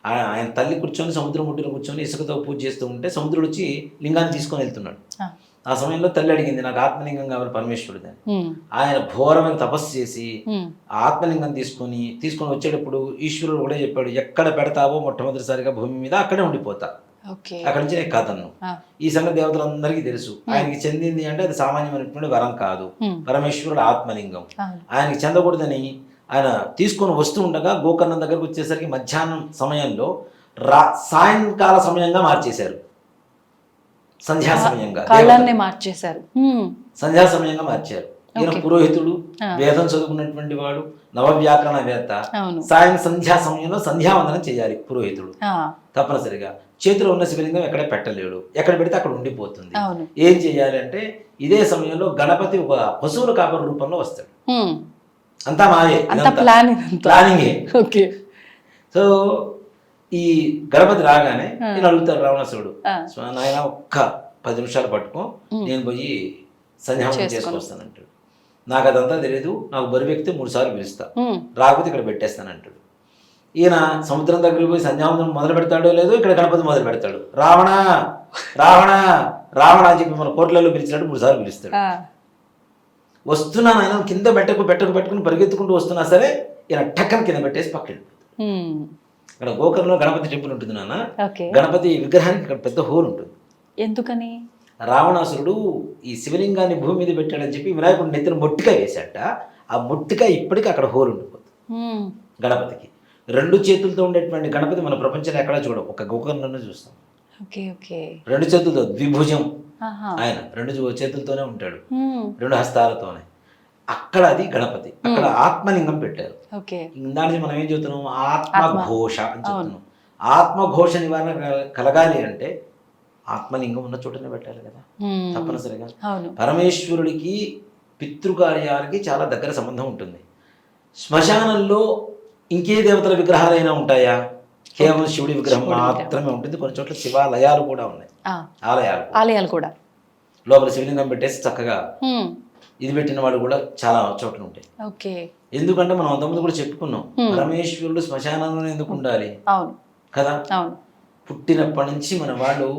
ఆయన తల్లి కూర్చొని సముద్రం ఒడ్డున కూర్చొని ఇసుకతో పూజ చేస్తూ ఉంటే సముద్రుడు వచ్చి లింగాన్ని తీసుకొని వెళ్తున్నాడు. ఆ సమయంలో తల్లి అడిగింది, నాకు ఆత్మలింగం కావాలి పరమేశ్వరుడు అని. ఆయన ఘోరమైన తపస్సు చేసి ఆత్మలింగం తీసుకొని వచ్చేటప్పుడు ఈశ్వరుడు కూడా చెప్పాడు, ఎక్కడ పెడతావో మొట్టమొదటిసారిగా భూమి మీద అక్కడే ఉండిపోతా, అక్కడి నుంచి నేను కాదన్ను. ఈ సంగతి దేవతలందరికీ తెలుసు. ఆయనకి చెందింది అంటే అది సామాన్యమైనటువంటి వరం కాదు, పరమేశ్వరుడు ఆత్మలింగం. ఆయనకి చెందకూడదని ఆయన తీసుకొని వస్తూ ఉండగా గోకర్ణం దగ్గరకు వచ్చేసరికి మధ్యాహ్నం సమయంలో సాయంకాల సమయంగా మార్చేశారు, సంధ్యా సమయంగా మార్చేశారు. సంధ్యా సమయంగా మార్చారు. ఈయన పురోహితుడు, వేదం చదువుకున్నటువంటి వాడు, నవవ్యాకరణవేత్త. సంధ్యా సమయంలో సంధ్యావందనం చేయాలి పురోహితుడు తప్పనిసరిగా. చేతిలో ఉన్న శివలింగం ఎక్కడ పెట్టలేడు, ఎక్కడ పెడితే అక్కడ ఉండిపోతుంది. ఏం చేయాలి అంటే ఇదే సమయంలో గణపతి ఒక పశువుల కాపరి రూపంలో వస్తాడు. అంతా మాయే, ప్లానింగే. సో ఈ గణపతి రాగానే నేను అడుగుతాడు రావణాసురుడు, నాయన ఒక్క 10 నిమిషాలు పట్టుకో, నేను పోయి సంధ్యావందనం చేసుకొస్తానంటాడు. నాకు అదంతా తెలియదు, నాకు బరువు ఎక్కితే 3 సార్లు పిలుస్తా, రాకపోతే ఇక్కడ పెట్టేస్తానంటాడు. ఈయన సముద్రం దగ్గరికి పోయి సంధ్యావందనం మొదలు పెడతాడో లేదో ఇక్కడ గణపతి మొదలు పెడతాడు. రావణ రావణ రావణ అని చెప్పి మన కోర్టులలో పిలిచినట్టు 3 సార్లు పిలుస్తాడు. వస్తున్నాను ఆయన కింద పెట్టుకుని పరిగెత్తుకుంటూ వస్తున్నా సరే ఈయన టక్కన కింద పెట్టేసి పక్కన. ఇక్కడ గోకర్ణంలో గణపతి టెంపుల్ ఉంటుంది నాన్న. గణపతి విగ్రహానికి ఇక్కడ పెద్ద హోల్ ఉంటుంది. ఎందుకని? రావణాసురుడు ఈ శివలింగాన్ని భూమి మీద పెట్టాడని చెప్పి వినాయకుడు నెత్తిన మొట్టికాయ వేశాట. ఆ మొట్టికాయ ఇప్పటికీ అక్కడ హోల్ ఉండిపోతుంది గణపతికి. 2 చేతులతో ఉండేటువంటి గణపతి మన ప్రపంచంలో ఎక్కడా చూడం, ఒక గోకర్ణంలో చూస్తాం. 2 చేతులతో ద్విభుజం, ఆయన 2 చేతులతోనే ఉంటాడు, 2 హస్తాలతోనే. అక్కడ అది గణపతి, అక్కడ ఆత్మలింగం పెట్టారు. దానికి మనం ఏం చెబుతున్నాం? ఆత్మఘోష అని చెప్తున్నాం. ఆత్మఘోష నివారణ కలగాలి అంటే ఆత్మలింగం ఉన్న చోటనే పెట్టాలి కదా తప్పనిసరిగా. పరమేశ్వరుడికి పితృకార్యాలకి చాలా దగ్గర సంబంధం ఉంటుంది. శ్మశానంలో ఇంకే దేవతల విగ్రహాలైనా ఉంటాయా? కేవలం శివుడి విగ్రహం మాత్రమే ఉంటుంది. కొన్ని చోట్ల శివాలయాలు కూడా ఉన్నాయి, ఆలయాలు కూడా. లోపల శివలింగం పెట్టేసి చక్కగా ఇది పెట్టిన వాళ్ళు కూడా చాలా చోట్ల ఉంటాయి. ఎందుకంటే మనం అంతకుముందు కూడా చెప్పుకున్నాం, పరమేశ్వరుడు శ్మశానంలో ఎందుకు ఉండాలి అవును కదా. అవును పుట్టినప్పటి నుంచి మన వాళ్ళు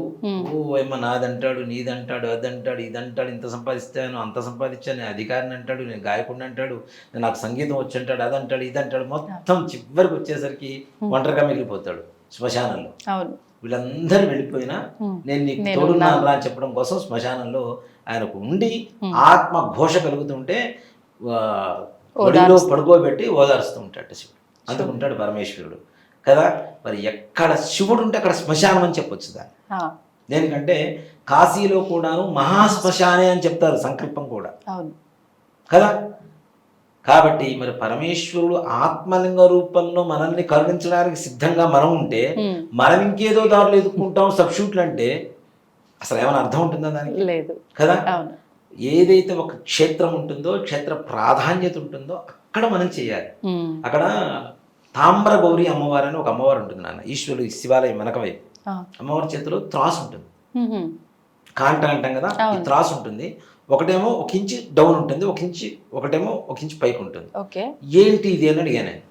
ఓ ఏమో నాదంటాడు, నీదంటాడు, అదంటాడు, ఇదంటాడు, ఇంత సంపాదిస్తాను, అంత సంపాదించాను, నేను అధికారిని అంటాడు, నేను గాయకుడిని అంటాడు, నాకు సంగీతం వచ్చి అంటాడు, అదంటాడు, ఇదంటాడు, మొత్తం చివరికి వచ్చేసరికి ఒంటరిగా మిగిలిపోతాడు శ్మశానంలో. అవును వీళ్ళందరూ వెళ్ళిపోయినా నేను నీకు తోడున్నాను రా అని చెప్పడం కోసం శ్మశానంలో ఆయనకు ఉండి ఆత్మ ఘోష కలుగుతుంటే ఒడిలో పడుకోబెట్టి ఓదారుస్తూ ఉంటాడు శివుడు. అందుకుంటాడు పరమేశ్వరుడు కదా. మరి ఎక్కడ శివుడు ఉంటే అక్కడ శ్మశానం అని చెప్పొచ్చు దాన్ని. దేనికంటే కాశీలో కూడాను మహాశ్మశానే అని చెప్తారు సంకల్పం కూడా కదా. కాబట్టి మరి పరమేశ్వరుడు ఆత్మలింగ రూపంలో మనల్ని కరుణించడానికి సిద్ధంగా మనం ఉంటే మనం ఇంకేదో దారులు ఎదుర్కొంటాం సబ్స్టిట్యూట్లు అంటే అసలు ఏమైనా అర్థం ఉంటుందా దానికి? లేదు కదా. ఏదైతే ఒక క్షేత్రం ఉంటుందో, క్షేత్ర ప్రాధాన్యత ఉంటుందో అక్కడ మనం చేయాలి. అక్కడ తామ్ర గౌరి అమ్మవారు అని ఒక అమ్మవారు ఉంటుంది నాన్న, ఈశ్వరుడు శివాలయం వెనక వైపు. అమ్మవారి చేతిలో త్రాసు ఉంటుంది, కాంట అంటాం కదా, ఈ త్రాసు ఉంటుంది. ఒకటేమో ఒక ఇంచు డౌన్ ఉంటుంది, ఒకటేమో ఒక ఇంచు పైకి ఉంటుంది. ఏంటి ఇది అని అడిగాను నేను.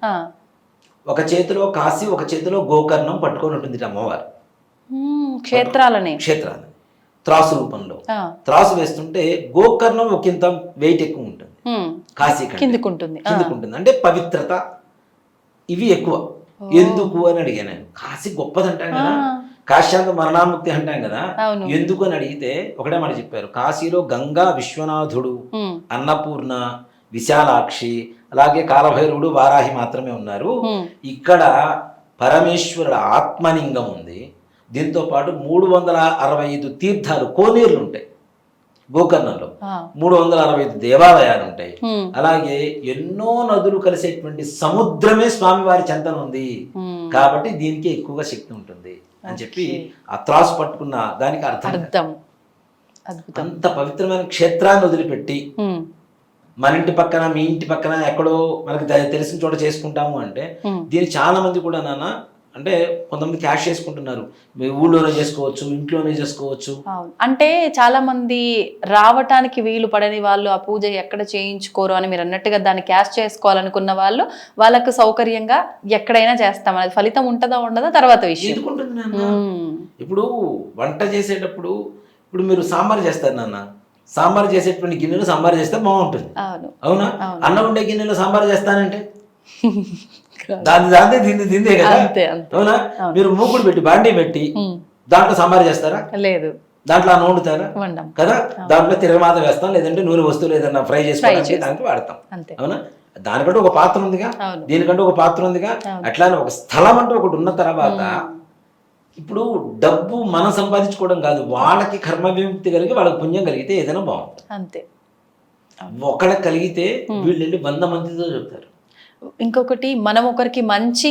ఒక చేతిలో కాశీ, ఒక చేతిలో గోకర్ణం పట్టుకొని ఉంటుంది అమ్మవారు. క్షేత్రాలని త్రాసు రూపంలో త్రాసు వేస్తుంటే గోకర్ణం ఒక ఇంత వెయిట్ ఎక్కువ ఉంటుంది, కాశీ కిందికి ఉంటుంది. అంటే పవిత్రత ఇవి ఎక్కువ. ఎందుకు అని అడిగాను నేను. కాశీ గొప్పది అంటాం కదా, కాశ్యాంత మరణాముక్తి అంటాం కదా, ఎందుకు అని అడిగితే ఒకటే మాట చెప్పారు. కాశీలో గంగా, విశ్వనాథుడు, అన్నపూర్ణ, విశాలాక్షి, అలాగే కాలభైరవుడు, వారాహి మాత్రమే ఉన్నారు. ఇక్కడ పరమేశ్వరుడు ఆత్మలింగం ఉంది. దీంతో పాటు 365 తీర్థాలు, కోనేరులు ఉంటాయి గోకర్ణంలో, 365 దేవాలయాలు ఉంటాయి. అలాగే ఎన్నో నదులు కలిసేటువంటి సముద్రమే స్వామివారి చెంతన ఉంది. కాబట్టి దీనికి ఎక్కువగా శక్తి ఉంటుంది అని చెప్పి ఆ త్రాసు పట్టుకున్న దానికి అర్థం. అంత పవిత్రమైన క్షేత్రాన్ని వదిలిపెట్టి మన ఇంటి పక్కన, మీ ఇంటి పక్కన ఎక్కడో మనకు తెలిసిన చోట చేసుకుంటాము అంటే, దీన్ని చాలా మంది కూడా నాన్న అంటే కొంతమంది క్యాష్ చేసుకుంటున్నారు. ఊళ్ళోనే చేసుకోవచ్చు, ఇంట్లోనే చేసుకోవచ్చు. అంటే చాలా మంది రావటానికి వీలు పడని వాళ్ళు ఆ పూజ ఎక్కడ చేయించుకోరు అని మీరు అన్నట్టుగా దాన్ని క్యాష్ చేసుకోవాలనుకున్న వాళ్ళు వాళ్ళకు సౌకర్యంగా ఎక్కడైనా చేస్తాం. అది ఫలితం ఉంటుందా ఉండదా తర్వాత విషయం. ఇప్పుడు వంట చేసేటప్పుడు ఇప్పుడు మీరు సాంబార్ చేస్తారు నాన్న, సాంబార్ చేసేటువంటి గిన్నెలో సాంబార్ చేస్తే బాగుంటుంది, అవునా? అన్నం ఉండే గిన్నెలో సాంబార్ చేస్తానంటే దాన్ని తిందే కదా, అవునా? మీరు మూకుడు పెట్టి బాండీ పెట్టి దాంట్లో సాంబార్ చేస్తారా? లేదు. దాంట్లో అన్నం వండుతారా? కదా. దాంట్లో తిరగమాత వేస్తాం, లేదంటే నూనె వస్తువులు ఏదన్నా ఫ్రై చేసుకోవడానికి దానికి వాడతాం, అవునా? దానికంటే ఒక పాత్ర ఉందిగా, దీనికంటే ఒక పాత్ర ఉందిగా. అట్లానే ఒక స్థలం అంటూ ఒకటి ఉన్న తర్వాత ఇప్పుడు డబ్బు మనం సంపాదించుకోవడం కాదు, వాళ్ళకి కర్మ విముక్తి కలిగి వాళ్ళకి పుణ్యం కలిగితే ఏదైనా బాగుంటుంది అంతే. ఒకళ్ళకి కలిగితే వీళ్ళు వెళ్ళి 100 మందితో చెప్తారు. ఇంకొకటి, మనం ఒకరికి మంచి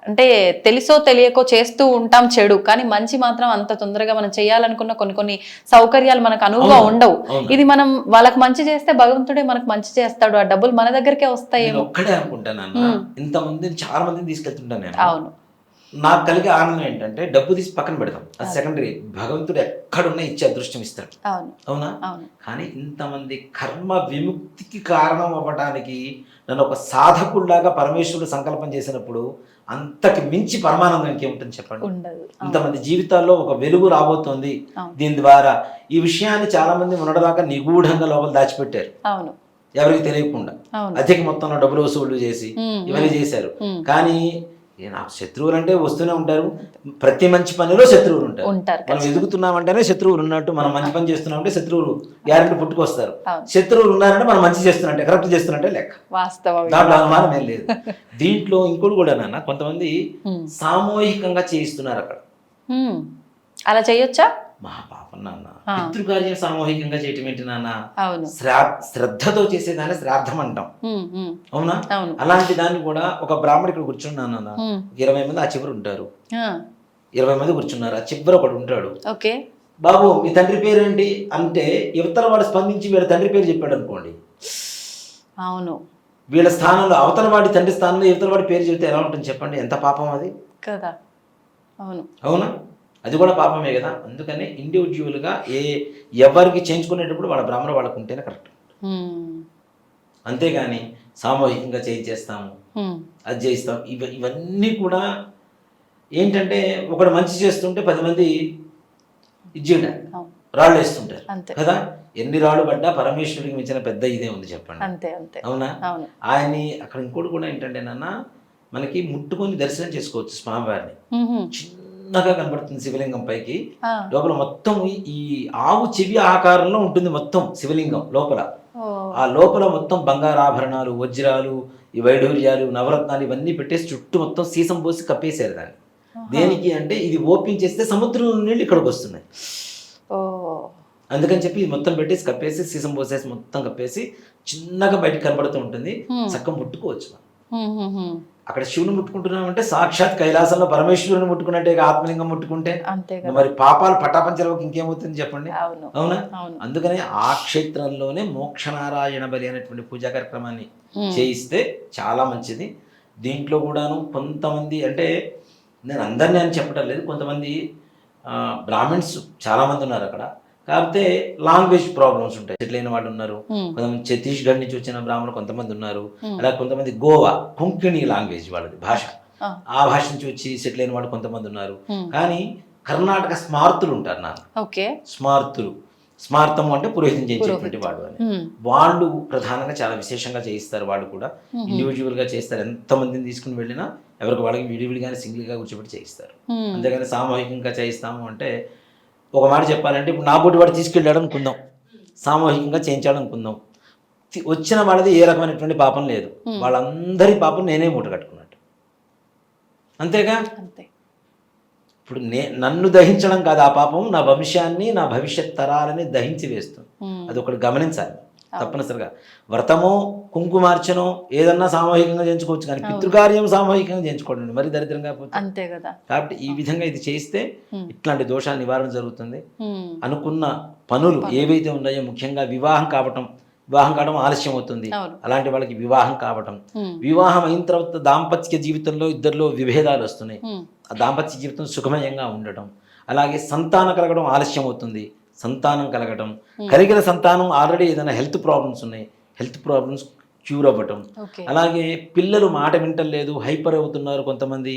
అంటే తెలుసో తెలియకో చేస్తూ ఉంటాం చెడు, కానీ మంచి మాత్రం అంత తొందరగా మనం చేయాలనుకున్న కొన్ని సౌకర్యాలు మనకు అనువుగా ఉండవు. ఇది మనం వాళ్ళకి మంచి చేస్తే భగవంతుడే మనకు మంచి చేస్తాడు, ఆ డబ్బులు మన దగ్గరికే వస్తాయి. ఒక్కడే అనుకుంటాను, ఇంతమంది చాలా మందిని తీసుకెళ్తుంటాను నేను. అవును. నాకు కలిగే ఆనందం ఏంటంటే డబ్బు తీసి పక్కన పెడతాం, అది సెకండరీ. భగవంతుడు ఎక్కడున్నా ఇచ్చే అదృష్టం ఇస్తాడు, అవునా? కానీ ఇంతమంది కర్మ విముక్తికి కారణం అవ్వడానికి నన్ను ఒక సాధకుడిలాగా పరమేశ్వరుడు సంకల్పం చేసినప్పుడు అంతకి మించి పరమానందం ఇంకేముంటుంది చెప్పండి? ఇంతమంది జీవితాల్లో ఒక వెలుగు రాబోతోంది దీని ద్వారా. ఈ విషయాన్ని చాలా మంది మొన్నటిదాకా నిగూఢంగా లోపల దాచిపెట్టారు, ఎవరికి తెలియకుండా అధిక మొత్తంలో డబ్బులు వసూళ్లు చేసి ఇవన్నీ చేశారు. కానీ నాకు శత్రువులు అంటే వస్తూనే ఉంటారు, ప్రతి మంచి పనిలో శత్రువులు ఉంటారు. మనం ఎదుగుతున్నామంటేనే శత్రువులు ఉన్నట్టు, మనం మంచి పని చేస్తున్నామంటే శత్రువులు గ్యారెంటీ పుట్టుకొస్తారు. శత్రువులు ఉన్నారంటే మనం మంచి చేస్తున్నట్టే, కరెక్ట్ చేస్తున్నట్టే లెక్క, దాంట్లో అనుమానం ఏం లేదు. దీంట్లో ఇంకోటి కూడా నాన్న, కొంతమంది సామూహికంగా చేయిస్తున్నారు అక్కడ. అలా చేయొచ్చా? మహాపాపం నాన్న. పితృకార్యం సామూహికంగా చేయటం ఏంటి నాన్న? శ్రద్ధతో చేసేదాన్ని శ్రాద్ధం అంటాం, అవునా? అలాంటి దాన్ని కూడా ఒక బ్రాహ్మడు ఇక్కడ కూర్చున్నాను నాన్న, 20 మంది ఆ చివరి ఉంటారు, 20 మంది కూర్చున్నారు, ఆ చివరి ఒకడు ఉంటాడు. బాబు మీ తండ్రి పేరు ఏంటి అంటే యువతల వాడు స్పందించి వీళ్ళ తండ్రి పేరు చెప్పాడు అనుకోండి, అవును, వీళ్ళ స్థానంలో అవతల వాడి తండ్రి స్థానంలో యువతల వాడి పేరు చెబితే ఎలా ఉంటుంది చెప్పండి? ఎంత పాపం అది కదా, అవునా? అది కూడా పాపమే కదా. అందుకని ఇండివిజువల్గా ఎవరికి చేయించుకునేటప్పుడు వాళ్ళ బ్రాహ్మణ వాళ్ళకు ఉంటేనే కరెక్ట్, అంతేగాని సామూహికంగా చేయించేస్తాము, అది చేయిస్తాం. ఇవన్నీ కూడా ఏంటంటే ఒకడు మంచి చేస్తుంటే 10 మంది ఇది చేయడానికి రాళ్ళు వేస్తుంటారు కదా. ఎన్ని రాళ్ళు పడ్డా పరమేశ్వరుడికి మించిన పెద్ద ఇదే ఉంది చెప్పండి. అంతే అంతే. అవునా? ఆయన్ని అక్కడ ఇంకోటి కూడా ఏంటంటే నాన్న, మనకి ముట్టుకొని దర్శనం చేసుకోవచ్చు స్వామివారిని. చిన్నగా కనబడుతుంది శివలింగం పైకి, లోపల మొత్తం ఈ ఆవు చెవి ఆకారంలో ఉంటుంది మొత్తం శివలింగం లోపల. ఆ లోపల మొత్తం బంగారు ఆభరణాలు, వజ్రాలు, ఈ వైఢూర్యాలు, నవరత్నాలు ఇవన్నీ పెట్టేసి చుట్టూ మొత్తం సీసం పోసి కప్పేశారు దాన్ని. దేనికి అంటే ఇది ఓపెన్ చేస్తే సముద్రం నీళ్ళు ఇక్కడికి వస్తున్నాయి, అందుకని చెప్పి ఇది మొత్తం పెట్టేసి కప్పేసి సీసం పోసేసి మొత్తం కప్పేసి చిన్నగా బయటకు కనబడుతూ ఉంటుంది. చక్కగా ముట్టుకోవచ్చు. అక్కడ శివుని ముట్టుకుంటున్నామంటే సాక్షాత్ కైలాసంలో పరమేశ్వరుని ముట్టుకున్నట్టే, ఆత్మలింగం ముట్టుకుంటే మరి పాపాలు పటాపంచలకు ఇంకేమవుతుంది చెప్పండి. అవునా? అందుకనే ఆ క్షేత్రంలోనే మోక్షనారాయణ బలి అనేటువంటి పూజా కార్యక్రమాన్ని చేయిస్తే చాలా మంచిది. దీంట్లో కూడాను కొంతమంది, అంటే నేను అందరినీ అని చెప్పడం లేదు, కొంతమంది బ్రాహ్మిన్స్ చాలా మంది ఉన్నారు అక్కడ. కాకపోతే లాంగ్వేజ్ ప్రాబ్లమ్స్ ఉంటాయి, సెటిల్ అయిన వాళ్ళు ఉన్నారు. కొంతమంది ఛత్తీస్గఢ్ నుంచి వచ్చిన బ్రాహ్మణులు కొంతమంది ఉన్నారు. అలా కొంతమంది గోవా కొంకణి లాంగ్వేజ్ వాళ్ళది భాష, ఆ భాష నుంచి వచ్చి సెటిల్ అయిన వాళ్ళు కొంతమంది ఉన్నారు. కానీ కర్ణాటక స్మార్తులు ఉంటారు స్మార్తులు, స్మార్తము అంటే పురోహితం చేయించేటువంటి వాడు అని, వాళ్ళు ప్రధానంగా చాలా విశేషంగా చేయిస్తారు. వాళ్ళు కూడా ఇండివిజువల్గా చేస్తారు. ఎంతమందిని తీసుకుని వెళ్ళినా ఎవరికి వాళ్ళకి విడివిడిగానే సింగిల్గా కూర్చోబెట్టి చేయిస్తారు. అంతేగాని సామూహికంగా చేయిస్తాము అంటే, ఒక మాట చెప్పాలంటే, ఇప్పుడు నా బోటి వాడు తీసుకెళ్ళాడు అనుకుందాం, సామూహికంగా చేయించాడు అనుకుందాం, వచ్చిన వాళ్ళది ఏ రకమైనటువంటి పాపం లేదు, వాళ్ళందరి పాపం నేనే మూట కట్టుకున్నట్టు. అంతేగా? ఇప్పుడు నన్ను దహించడం కాదు ఆ పాపం, నా వంశాన్ని, నా భవిష్యత్ తరాలని దహించి వేస్తుంది. అది ఒకటి గమనించాలి తప్పనిసరిగా. వ్రతమో కుంకుమార్చనో ఏదన్నా సామూహికంగా చేయించుకోవచ్చు, కానీ పితృకార్యం సామూహికంగా చేయించుకోండి, మరి దరిద్రంగా పోతుంది. అంతే కదా. కాబట్టి ఈ విధంగా ఇది చేస్తే ఇట్లాంటి దోషాల నివారణ జరుగుతుంది. అనుకున్న పనులు ఏవైతే ఉన్నాయో, ముఖ్యంగా వివాహం కావటం ఆలస్యం అవుతుంది, అలాంటి వాళ్ళకి వివాహం కావటం, వివాహం అయిన తర్వాత దాంపత్య జీవితంలో ఇద్దరిలో విభేదాలు వస్తున్నాయి, ఆ దాంపత్య జీవితం సుఖమయంగా ఉండటం, అలాగే సంతానం కలగడం ఆలస్యం అవుతుంది, సంతానం కలగడం, కలిగిన సంతానం ఆల్రెడీ ఏదైనా హెల్త్ ప్రాబ్లమ్స్ ఉన్నాయి, హెల్త్ ప్రాబ్లమ్స్ క్యూర్ అవ్వటం, అలాగే పిల్లలు మాట వింటలేదు, హైపర్ అవుతున్నారు కొంతమంది.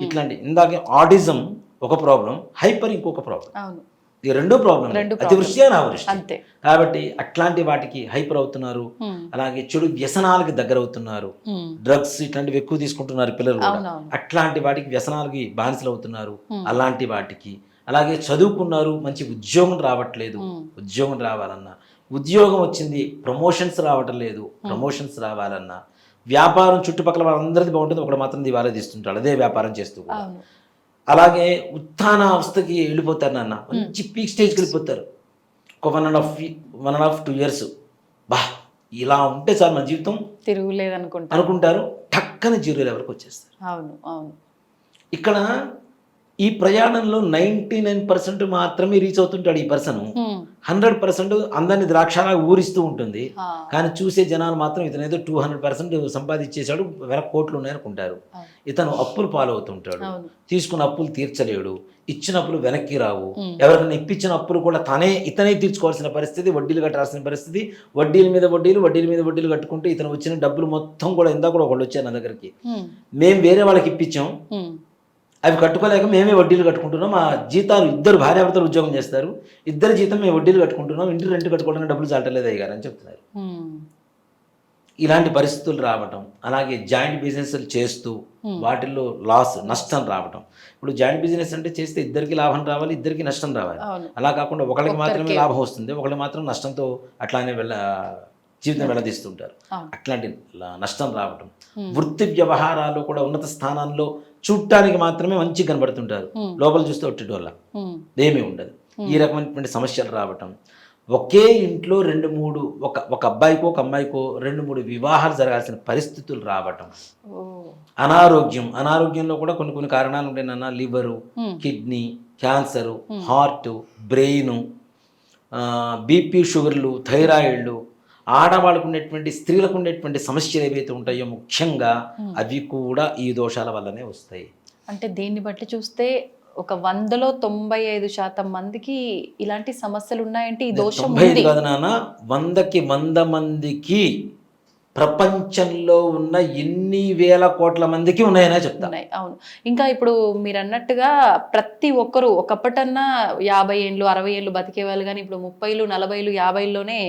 ఇట్లాంటి ఇందాక ఆటిజం ఒక ప్రాబ్లం, హైపర్ ఇంకొక ప్రాబ్లం, ఈ రెండో ప్రాబ్లం, అతివృష్టి అనావృష్టి. కాబట్టి అట్లాంటి వాటికి హైపర్ అవుతున్నారు. అలాగే చెడు వ్యసనాలకి దగ్గర అవుతున్నారు, డ్రగ్స్ ఇట్లాంటివి ఎక్కువ తీసుకుంటున్నారు పిల్లలు కూడా, అట్లాంటి వాటికి వ్యసనాలకి బానిసలు అవుతున్నారు. అలాంటి వాటికి, అలాగే చదువుకున్నారు, మంచి ఉద్యోగం రావట్లేదు, ఉద్యోగం రావాలన్నా, ఉద్యోగం వచ్చింది ప్రమోషన్స్ రావటం లేదు, ప్రమోషన్స్ రావాలన్నా, వ్యాపారం చుట్టుపక్కల వాళ్ళందరిది బాగుంటుంది, ఒకటి మాత్రం దివాలా తీస్తుంటాడు అదే వ్యాపారం చేస్తూ కూడా. అలాగే ఉత్థాన అవస్థకి వెళ్ళిపోతారు నాన్న, మంచి పీక్ స్టేజ్కి వెళ్ళిపోతారు. ఒక 1.5-2 years బా ఇలా ఉంటే సార్ మన జీవితం తిరుగులేదు అనుకుంటారు, టక్కన 0 లెవెల్కి వచ్చేస్తారు. ఇక్కడ ఈ ప్రయాణంలో 99% మాత్రమే రీచ్ అవుతుంటాడు ఈ పర్సన్, 100% అందరిని ద్రాక్షాలా ఊరిస్తూ ఉంటుంది. కానీ చూసే జనాలు మాత్రం ఇతను ఏదో 200% సంపాదించేశాడు, 1,000 కోట్లు ఉన్నాయనుకుంటారు. ఇతను అప్పులు పాలవుతుంటాడు, తీసుకున్న అప్పులు తీర్చలేడు, ఇచ్చిన అప్పులు వెనక్కి రావు, ఎవరికైనా ఇప్పించిన అప్పులు కూడా ఇతనే తీర్చుకోవాల్సిన పరిస్థితి, వడ్డీలు కట్టాల్సిన పరిస్థితి, వడ్డీల మీద వడ్డీలు కట్టుకుంటే ఇతను వచ్చిన డబ్బులు మొత్తం కూడా, ఇందాక కూడా ఒకళ్ళు వచ్చారు నా దగ్గరికి, మేము వేరే వాళ్ళకి ఇప్పించాం, అవి కట్టుకోలేక మేమే వడ్డీలు కట్టుకుంటున్నాం, మా జీతాలు, ఇద్దరు భార్యాభర్తలు ఉద్యోగం చేస్తారు, ఇద్దరు జీతం మేము వడ్డీలు కట్టుకుంటున్నాం, ఇంటి రెంట్ కట్టుకోవడానికి డబ్బులు చాలలేదు అయ్యారు అని చెప్తున్నారు. ఇలాంటి పరిస్థితులు రావటం, అలాగే జాయింట్ బిజినెస్లు చేస్తూ వాటిల్లో నష్టం రావటం. ఇప్పుడు జాయింట్ బిజినెస్ అంటే చేస్తే ఇద్దరికి లాభం రావాలి, ఇద్దరికి నష్టం రావాలి, అలా కాకుండా ఒకరికి మాత్రమే లాభం వస్తుంది, ఒకరికి మాత్రం నష్టంతో అట్లానే జీవితం వెళ్ళదీస్తుంటారు. అట్లాంటి నష్టం రావటం, వృత్తి వ్యవహారాలు కూడా ఉన్నత స్థానాల్లో చూడటానికి మాత్రమే మంచి కనబడుతుంటారు, లోపల చూస్తే ఒట్టి వల్ల ఏమీ ఉండదు. ఈ రకమైనటువంటి సమస్యలు రావటం, ఒకే ఇంట్లో 2-3 ఒక అబ్బాయికో ఒక అమ్మాయికో 2-3 వివాహాలు జరగాల్సిన పరిస్థితులు రావటం, అనారోగ్యంలో కూడా కొన్ని కారణాలు ఉంటాయి నాన్న, liver, kidney, cancer, heart, brain, BP, షుగర్లు, థైరాయిడ్లు, ఆడవాళ్ళకు ఉండేటువంటి, స్త్రీలకు ఉండేటువంటి సమస్యలు ఏవైతే ఉంటాయో ముఖ్యంగా అవి కూడా ఈ దోషాల వల్లనే వస్తాయి. అంటే దీన్ని బట్టి చూస్తే ఒక 100లో 95% మందికి ఇలాంటి సమస్యలు ఉన్నాయంటే ఈ దోషం ఉంది. 95 కాదు నాన్న, 100కి 100 మందికి ప్రపంచంలో ఉన్న ఎన్ని వేల కోట్ల మందికి ఉన్నాయనే చెప్తా. ఉన్నాయి. అవును. ఇంకా ఇప్పుడు మీరు అన్నట్టుగా ప్రతి ఒక్కరు ఒకప్పటన్నా 50 ఏళ్ళు 60 ఏళ్ళు బతికేవాళ్ళు, కానీ ఇప్పుడు 30లు 40లు 50లోనే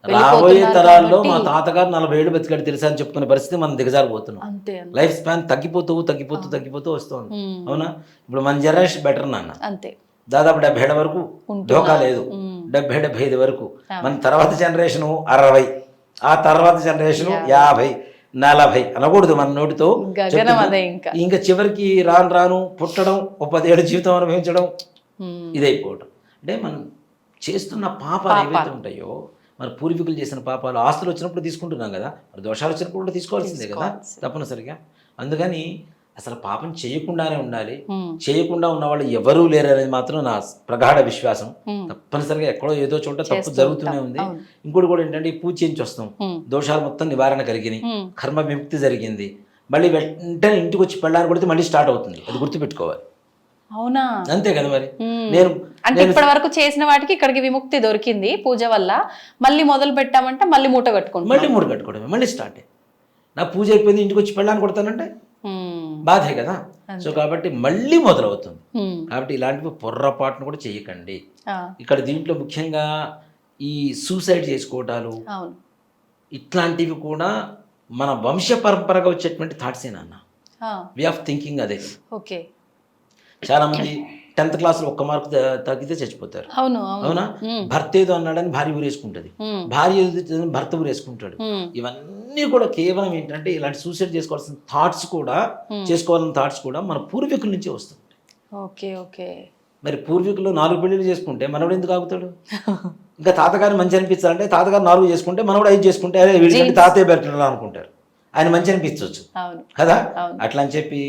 రాబోయే తరాల్లో మా తాతగారు 40 ఏళ్ళు బతికాడు తెలుసా అని చెప్పుకునే పరిస్థితి మనం దిగజారిపోతున్నాం. అంతే. లైఫ్ స్పాన్ తగ్గిపోతూ వస్తుంది. అవునా? ఇప్పుడు మన జనరేషన్ బెటర్ నాన్న. అంతే. దాదాపు 70 ఏళ్ళ వరకు ఢోకా లేదు, 70-75 వరకు. మన తర్వాత జనరేషన్ 60, ఆ తర్వాత జనరేషన్ 50-40 అనకూడదు మన నోటితో. ఇంకా చివరికి రాను పుట్టడం, 10 ఏళ్ళ జీవితం అనుభవించడం, ఇదైపోవడం. అంటే మనం చేస్తున్న పాపాలు ఏవైతే ఉంటాయో, మన పూర్వీకులు చేసిన పాపాలు, ఆస్తులు వచ్చినప్పుడు తీసుకుంటున్నాం కదా, మరి దోషాలు వచ్చినప్పుడు కూడా తీసుకోవాల్సిందే కదా తప్పనిసరిగా. అందుకని అసలు పాపం చేయకుండానే ఉండాలి. చేయకుండా ఉన్న వాళ్ళు ఎవరూ లేరు అనేది మాత్రం నా ప్రగాఢ విశ్వాసం. తప్పనిసరిగా ఎక్కడో ఏదో చోట తప్పు జరుగుతూనే ఉంది. ఇంకోటి కూడా ఏంటంటే, పూజ చేయించి వస్తాం, దోషాలు మొత్తం నివారణ కలిగినాయి, కర్మ విముక్తి జరిగింది, మళ్ళీ వెంటనే ఇంటికి వచ్చి పెళ్ళాన్ని కొడితే మళ్ళీ స్టార్ట్ అవుతుంది. అది గుర్తుపెట్టుకోవాలి. అవునా? అంతే కదా మరి. నేను అంటే ఇప్పటి వరకు చేసిన వాటికి ఇక్కడికి విముక్తి దొరికింది పూజ వల్ల, మళ్ళీ మొదలు పెట్టామంటే మళ్ళీ మూట కట్టుకోవడమే, మళ్ళీ స్టార్ట్. నా పూజ అయిపోయింది, ఇంటికి వచ్చి పెళ్ళాన్ని కొడతానంటే బాధే కదా. సో కాబట్టి మళ్ళీ మొదలవుతుంది. కాబట్టి ఇలాంటివి పొర్రపాటును కూడా చేయకండి. ఇక్కడ దీంట్లో ముఖ్యంగా ఈ సూసైడ్ చేసుకోవటాలు ఇట్లాంటివి కూడా మన వంశ పరంపరగా వచ్చేటువంటి థాట్సే నాన్న. వే ఆఫ్ థింకింగ్ అదే. ఓకే. చాలా మంది 10th క్లాస్లో 1 మార్కు తగ్గితే చచ్చిపోతారు. అవునా? భర్త ఏదో అన్నాడని భార్య ఊరేసుకుంటుంది, భార్య ఏదో భర్త ఊరేసుకుంటాడు. ఇవన్నీ కూడా కేవలం ఏంటంటే, ఇలాంటి సూసైడ్ చేసుకోవాల్సిన థాట్స్ కూడా మన పూర్వీకుల నుంచి వస్తుంది. Okay okay. మరి పూర్వీకులు 4 పెళ్లిళ్ళు చేసుకుంటే మనవడు ఎందుకు ఆగుతాడు? ఇంకా తాతగారు మంచి అనిపించాలంటే, తాతగారు 4 చేసుకుంటే మనవడు 5 చేసుకుంటే, అదే వీడి తాతయ్య బెటర్ అనుకుంటారు, ఆయన మంచి అనిపించవచ్చు కదా. అట్లా అని చెప్పి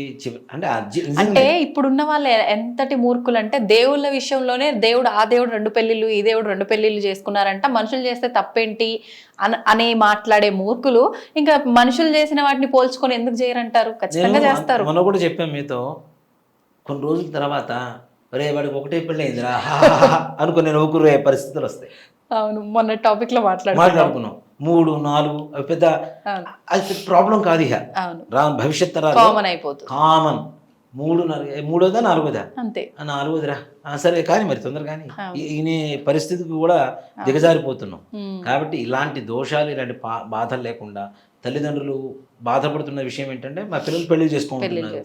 అంటే ఇప్పుడున్న వాళ్ళు ఎంతటి మూర్ఖులు అంటే, దేవుళ్ళ విషయంలోనే ఆ దేవుడు 2 పెళ్లిళ్ళు, ఈ దేవుడు 2 పెళ్లిళ్ళు చేసుకున్నారంట, మనుషులు చేస్తే తప్పేంటి అని మాట్లాడే మూర్ఖులు ఇంకా మనుషులు చేసిన వాటిని పోల్చుకొని ఎందుకు చేయరంటారు? ఖచ్చితంగా చేస్తారు. మనం కూడా చెప్పాం మీతో, కొన్ని రోజుల తర్వాత ఒరే వాడికి 1 పెళ్ళి అయిందిరా అనుకుని నవ్వుకునే పరిస్థితులు వస్తాయి. అవును, మొన్న టాపిక్ లో మాట్లాడుకున్నాం. 3, 4 పెద్ద అది ప్రాబ్లం కాదు. ఇక భవిష్యత్ కామన్ అయిపోతుంది. కామన్ 3వ 4వదా అంతే, 4వదిరా సరే కానీ మరి తొందర కానీ ఈయన పరిస్థితికి కూడా దిగజారిపోతున్నాం. కాబట్టి ఇలాంటి దోషాలు, ఇలాంటి బాధలు లేకుండా తల్లిదండ్రులు బాధపడుతున్న విషయం ఏంటంటే, మా పిల్లలు పెళ్లి చేసుకుంటున్నారు.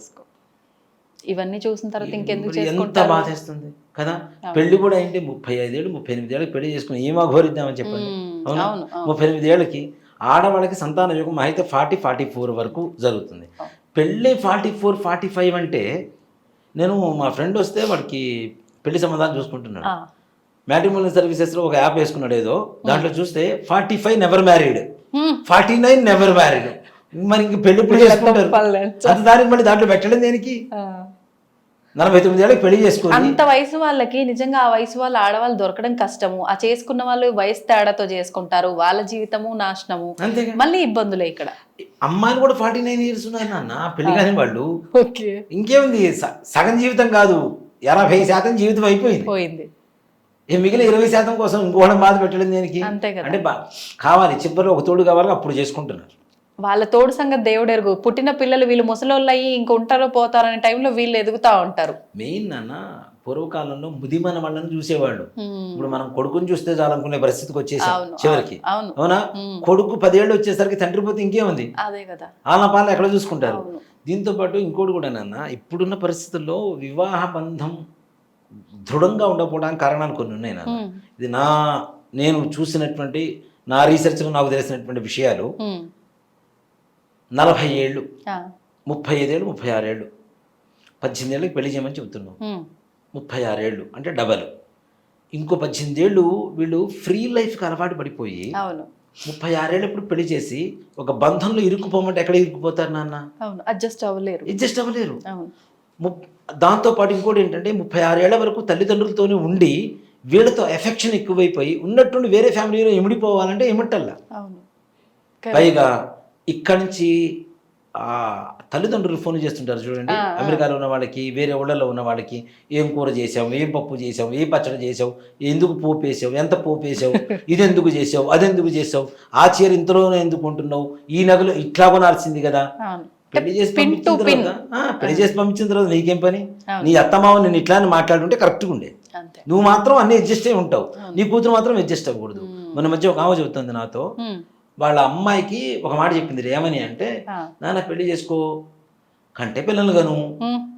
ఇవన్నీ చూసిన తర్వాత ఇంకెందుకు ఎంత బాధేస్తుంది కదా. పెళ్లి కూడా ఏంటి 35 ఏళ్ళు 38 ఏళ్ళకి పెళ్లి చేసుకుని ఏమో ఘోరిద్దామని చెప్పండి. అవునా? 38 ఏళ్ళకి ఆడవాళ్ళకి సంతాన యోగం అయితే 40-44 వరకు జరుగుతుంది. పెళ్ళి 44-45 అంటే, నేను మా ఫ్రెండ్ వస్తే వాడికి పెళ్లి సంబంధాలు చూసుకుంటున్నాడు. మ్యాట్రిమోనియల్ సర్వీసెస్లో ఒక యాప్ వేసుకున్నాడు ఏదో, దాంట్లో చూస్తే 45 నెవర్ మ్యారీడ్, 49 నెవర్ మ్యారీడ్. మరి ఇంక పెళ్లి చేసుకుంటారు, అది దానికి మళ్ళీ దాంట్లో పెట్టడం దేనికి? 49 ఏళ్ళకి పెళ్లి చేసుకోవాలి. అంత వయసు వాళ్ళకి నిజంగా ఆ వయసు వాళ్ళు ఆడవాళ్ళు దొరకడం కష్టము. ఆ చేసుకున్న వాళ్ళు వయసు తేడాతో చేసుకుంటారు, వాళ్ళ జీవితము నాశనము, మళ్ళీ ఇబ్బందులే. ఇక్కడ అమ్మాయిలు కూడా 49 ఇయర్స్ ఉన్నారు నాన్న పెళ్లి కాని వాళ్ళు. ఇంకేముంది, సగం జీవితం కాదు 80% జీవితం అయిపోయింది. మిగిలిన 20% కోసం ఇంకోవడం బాధ పెట్టడం దేనికి? అంటే కావాలి, చివరిలో ఒక తోడు కావాలి, అప్పుడు చేసుకుంటున్నారు. వాళ్ళ తోడు సంగతి దేవుడు ఎరుగు. పుట్టిన పిల్లలు వీళ్ళు ముసలోళ్ళు అయ్యి ఇంక ఉంటారో పోతారనే టైంలో వీళ్ళు ఎదుగుతా ఉంటారు. మెయిన్ నాన్న, పూర్వకాలంలో ముదిమన వాళ్ళని చూసేవాళ్ళు. ఇప్పుడు మనం కొడుకుని చూస్తే చాలనుకునే పరిస్థితికి వచ్చేసాం చివరికి. అవునా? కొడుకు 10 ఏళ్ళు వచ్చేసరికి తండ్రి పోతే ఇంకేముంది, అదే కదా, వాళ్ళ పాలన ఎక్కడ చూసుకుంటారు. దీంతో పాటు ఇంకోటి కూడా నాన్న, ఇప్పుడున్న పరిస్థితుల్లో వివాహ బంధం దృఢంగా ఉండకపోవడానికి కారణాలు కొన్ని ఉన్నాయి నాన్న. ఇది నేను చూసినటువంటి, నా రీసెర్చ్లో నాకు తెలిసినటువంటి విషయాలు. 40 ఏళ్ళు 35 ఏళ్ళు 36 ఏళ్ళు 18 ఏళ్ళకి పెళ్లి చేయమని చెబుతున్నాం. 36 ఏళ్ళు అంటే డబల్. ఇంకో 18 ఏళ్ళు వీళ్ళు ఫ్రీ లైఫ్కి అలవాటు పడిపోయి 36 ఏళ్ళు ఎప్పుడు పెళ్లి చేసి ఒక బంధంలో ఇరుక్కుపోమంటే ఎక్కడ ఇరుక్కుపోతారు నాన్న? అడ్జస్ట్ అవ్వలేరు. దాంతోపాటు ఇంకోటి ఏంటంటే, 36 ఏళ్ల వరకు తల్లిదండ్రులతోనే ఉండి వీళ్ళతో ఎఫెక్షన్ ఎక్కువైపోయి ఉన్నట్టుండి వేరే ఫ్యామిలీలో ఇమిడిపోవాలంటే ఇమిట్టల్లా. పైగా ఇక్కడి నుంచి తల్లిదండ్రులు ఫోన్ చేస్తుంటారు చూడండి, అమెరికాలో ఉన్న వాళ్ళకి, వేరే ఊళ్ళలో ఉన్న వాళ్ళకి, ఏం కూర చేసావు, ఏం పప్పు చేసావు, ఏం పచ్చడి చేసావు, ఎందుకు పోపు వేసావు, ఎంత పోపు వేసావు, ఇది ఎందుకు చేసావు, అదెందుకు చేసావు, ఆ చీర ఇంతలోనే ఎందుకు కొంటున్నావు, ఈ నగలు ఇట్లా కొనాల్సింది కదా. పెళ్లి చేసి పంపించిన తర్వాత నీకేం పని, నీ అత్తమావ నేను ఇట్లా అని మాట్లాడుంటే కరెక్ట్గా ఉండే, నువ్వు మాత్రం అన్ని అడ్జస్ట్ అయి ఉంటావు, నీ కూతురు మాత్రం అడ్జస్ట్ అవ్వకూడదు. మన మధ్య ఒక ఆమె చెబుతుంది నాతో, వాళ్ళ అమ్మాయికి ఒక మాట చెప్పింది, ఏమని అంటే, నాన్న పెళ్లి చేసుకో, కంటే పిల్లలు గాను,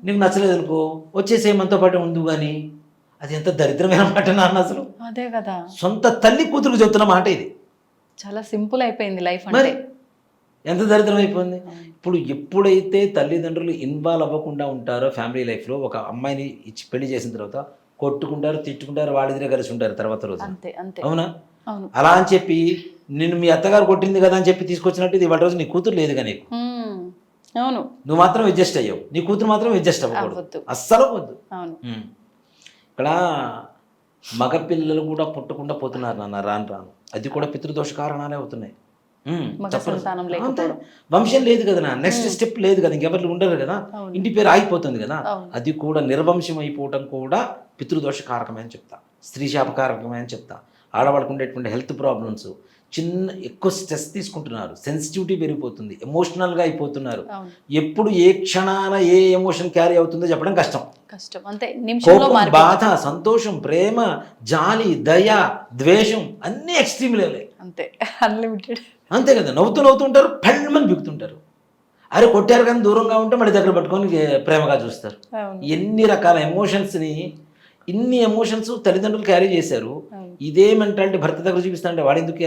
నీకు నచ్చలేదు అనుకో వచ్చేసే మనతో పాటు ఉండు కానీ. అది ఎంత దరిద్రమైన మాట నాన్న అసలు. అదే కదా, సొంత తల్లి కూతురుకు చెప్తున్న మాట ఇది. చాలా సింపుల్ అయిపోయింది లైఫ్. మరి ఎంత దరిద్రం అయిపోయింది. ఇప్పుడు ఎప్పుడైతే తల్లిదండ్రులు ఇన్వాల్వ్ అవ్వకుండా ఉంటారో ఫ్యామిలీ లైఫ్లో, ఒక అమ్మాయిని ఇచ్చి పెళ్లి చేసిన తర్వాత కొట్టుకుంటారు, తిట్టుకుంటారు, వాళ్ళిద్దరే కలిసి ఉంటారు తర్వాత రోజు. అవునా? అలా అని చెప్పి నిన్ను మీ అత్తగారు కొట్టింది కదా అని చెప్పి తీసుకొచ్చినట్టు ఇది ఇవాళ రోజు నీ కూతురు లేదుగా నీకు. అవును, నువ్వు మాత్రం అడ్జస్ట్ అయ్యావు, నీ కూతురు మాత్రం అడ్జస్ట్ అవ్వకూడదు, అస్సలు వద్దు. ఇక్కడ మగపిల్లలు కూడా పుట్టకుండా పోతున్నారు నాన్న రాను రాను. అది కూడా పితృదోష కారణాలే అవుతున్నాయి. వంశం లేదు కదా, నెక్స్ట్ స్టెప్ లేదు కదా, ఇంకెవరు ఉండరు కదా, ఇంటి పేరు ఆగిపోతుంది కదా. అది కూడా నిర్వంశం అయిపోవటం కూడా పితృదోష కారకమే అని చెప్తా, స్త్రీ శాపకారకమే అని చెప్తా. ఆడవాళ్ళకు ఉండేటువంటి హెల్త్ ప్రాబ్లమ్స్, ఎక్కువ స్ట్రెస్ తీసుకుంటున్నారు, సెన్సిటివిటీ పెరిగిపోతుంది, ఎమోషనల్గా అయిపోతున్నారు. ఎప్పుడు ఏ క్షణాన ఏ ఎమోషన్ క్యారీ అవుతుందో చెప్పడం కష్టం. కోపం, బాధ, సంతోషం, ప్రేమ, జాలి, దయ, ద్వేషం అన్నీ ఎక్స్ట్రీమ్ లెవెలే. అన్లిమిటెడ్. అంతే కదా, నవ్వుతూ ఉంటారు, పెళ్ళమని బిగుతుంటారు. అరే కొట్టారు కానీ దూరంగా ఉంటే మళ్ళీ దగ్గర పట్టుకొని ప్రేమగా చూస్తారు. ఎన్ని రకాల ఎమోషన్స్ని, ఇన్ని ఎమోషన్స్ తల్లిదండ్రులు క్యారీ చేశారు. ఇదే మెంటాలిటీ భర్త దగ్గర చూపిస్తా అంటే వాడు ఎందుకు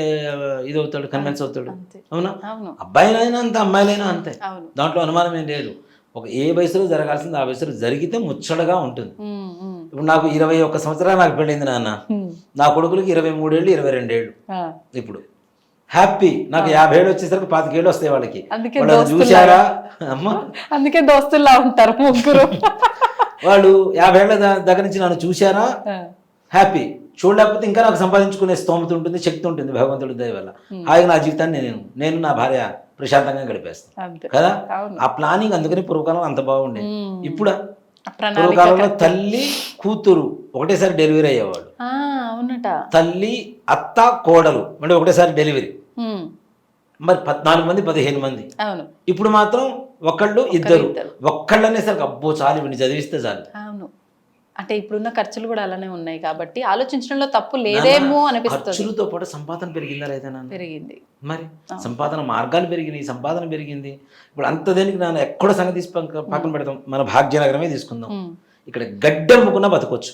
ఇది అవుతాడు, కన్విన్స్ అవుతాడు. అవునా? అబ్బాయిలైనా అంతే, అమ్మాయిలైనా అంతే, దాంట్లో అనుమానం ఏం లేదు. ఒక ఏ వయసులో జరగాల్సింది ఆ వయసులో జరిగితే ముచ్చటగా ఉంటుంది. ఇప్పుడు నాకు 21 సంవత్సరాలు నాకు పెళ్ళింది నాన్న, నా కొడుకులకి 23 ఏళ్ళు 22 ఏళ్ళు. ఇప్పుడు హ్యాపీ. నాకు 50 ఏళ్ళు వచ్చేసరికి 25 ఏళ్ళు వస్తాయి వాళ్ళకి. చూసారా అమ్మ, అందుకే దోస్తుల్లా ఉంటారు ముగ్గురు. వాళ్ళు 50 ఏళ్ళ దగ్గర నుంచి నన్ను చూశారా హ్యాపీ, చూడలేకపోతే ఇంకా నాకు సంపాదించుకునే స్తోమత ఉంటుంది, శక్తి ఉంటుంది భగవంతుడి దయ వల్ల. హాయిగా నా జీవితాన్ని నేను నా భార్య ప్రశాంతంగా గడిపేస్తాను కదా. ఆ ప్లానింగ్ అందుకని పూర్వకాలం అంత బాగుండే. ఇప్పుడు పూర్వకాలంలో తల్లి కూతురు ఒకటేసారి డెలివరీ అయ్యేవాడు, తల్లి అత్త కోడలు అంటే ఒకటేసారి డెలివరీ. మరి 14 మంది 15 మంది. ఇప్పుడు మాత్రం ఒకళ్ళు ఇద్దరు, ఒక్కళ్ళు అనేసరికి అబ్బో చాలు వీడిని చదివిస్తే చాలు. అంటే ఇప్పుడున్న ఖర్చులు కూడా అలానే ఉన్నాయి కాబట్టి ఆలోచించడంలో తప్పు లేదేమో అనిపిస్తుంది. ఖర్చులతో పాటు సంపాదన పెరిగిందా లేదా? పెరిగింది. మరి సంపాదన మార్గాలు పెరిగినాయి, సంపాదన పెరిగింది. ఇప్పుడు అంత దేనికి నాన్న ఎక్కడ సంగతి తీసి పక్కన పెడతాం. మన భాగ్యనగరమే తీసుకుందాం, ఇక్కడ గడ్డెమ్ముకున్నా బతకొచ్చు.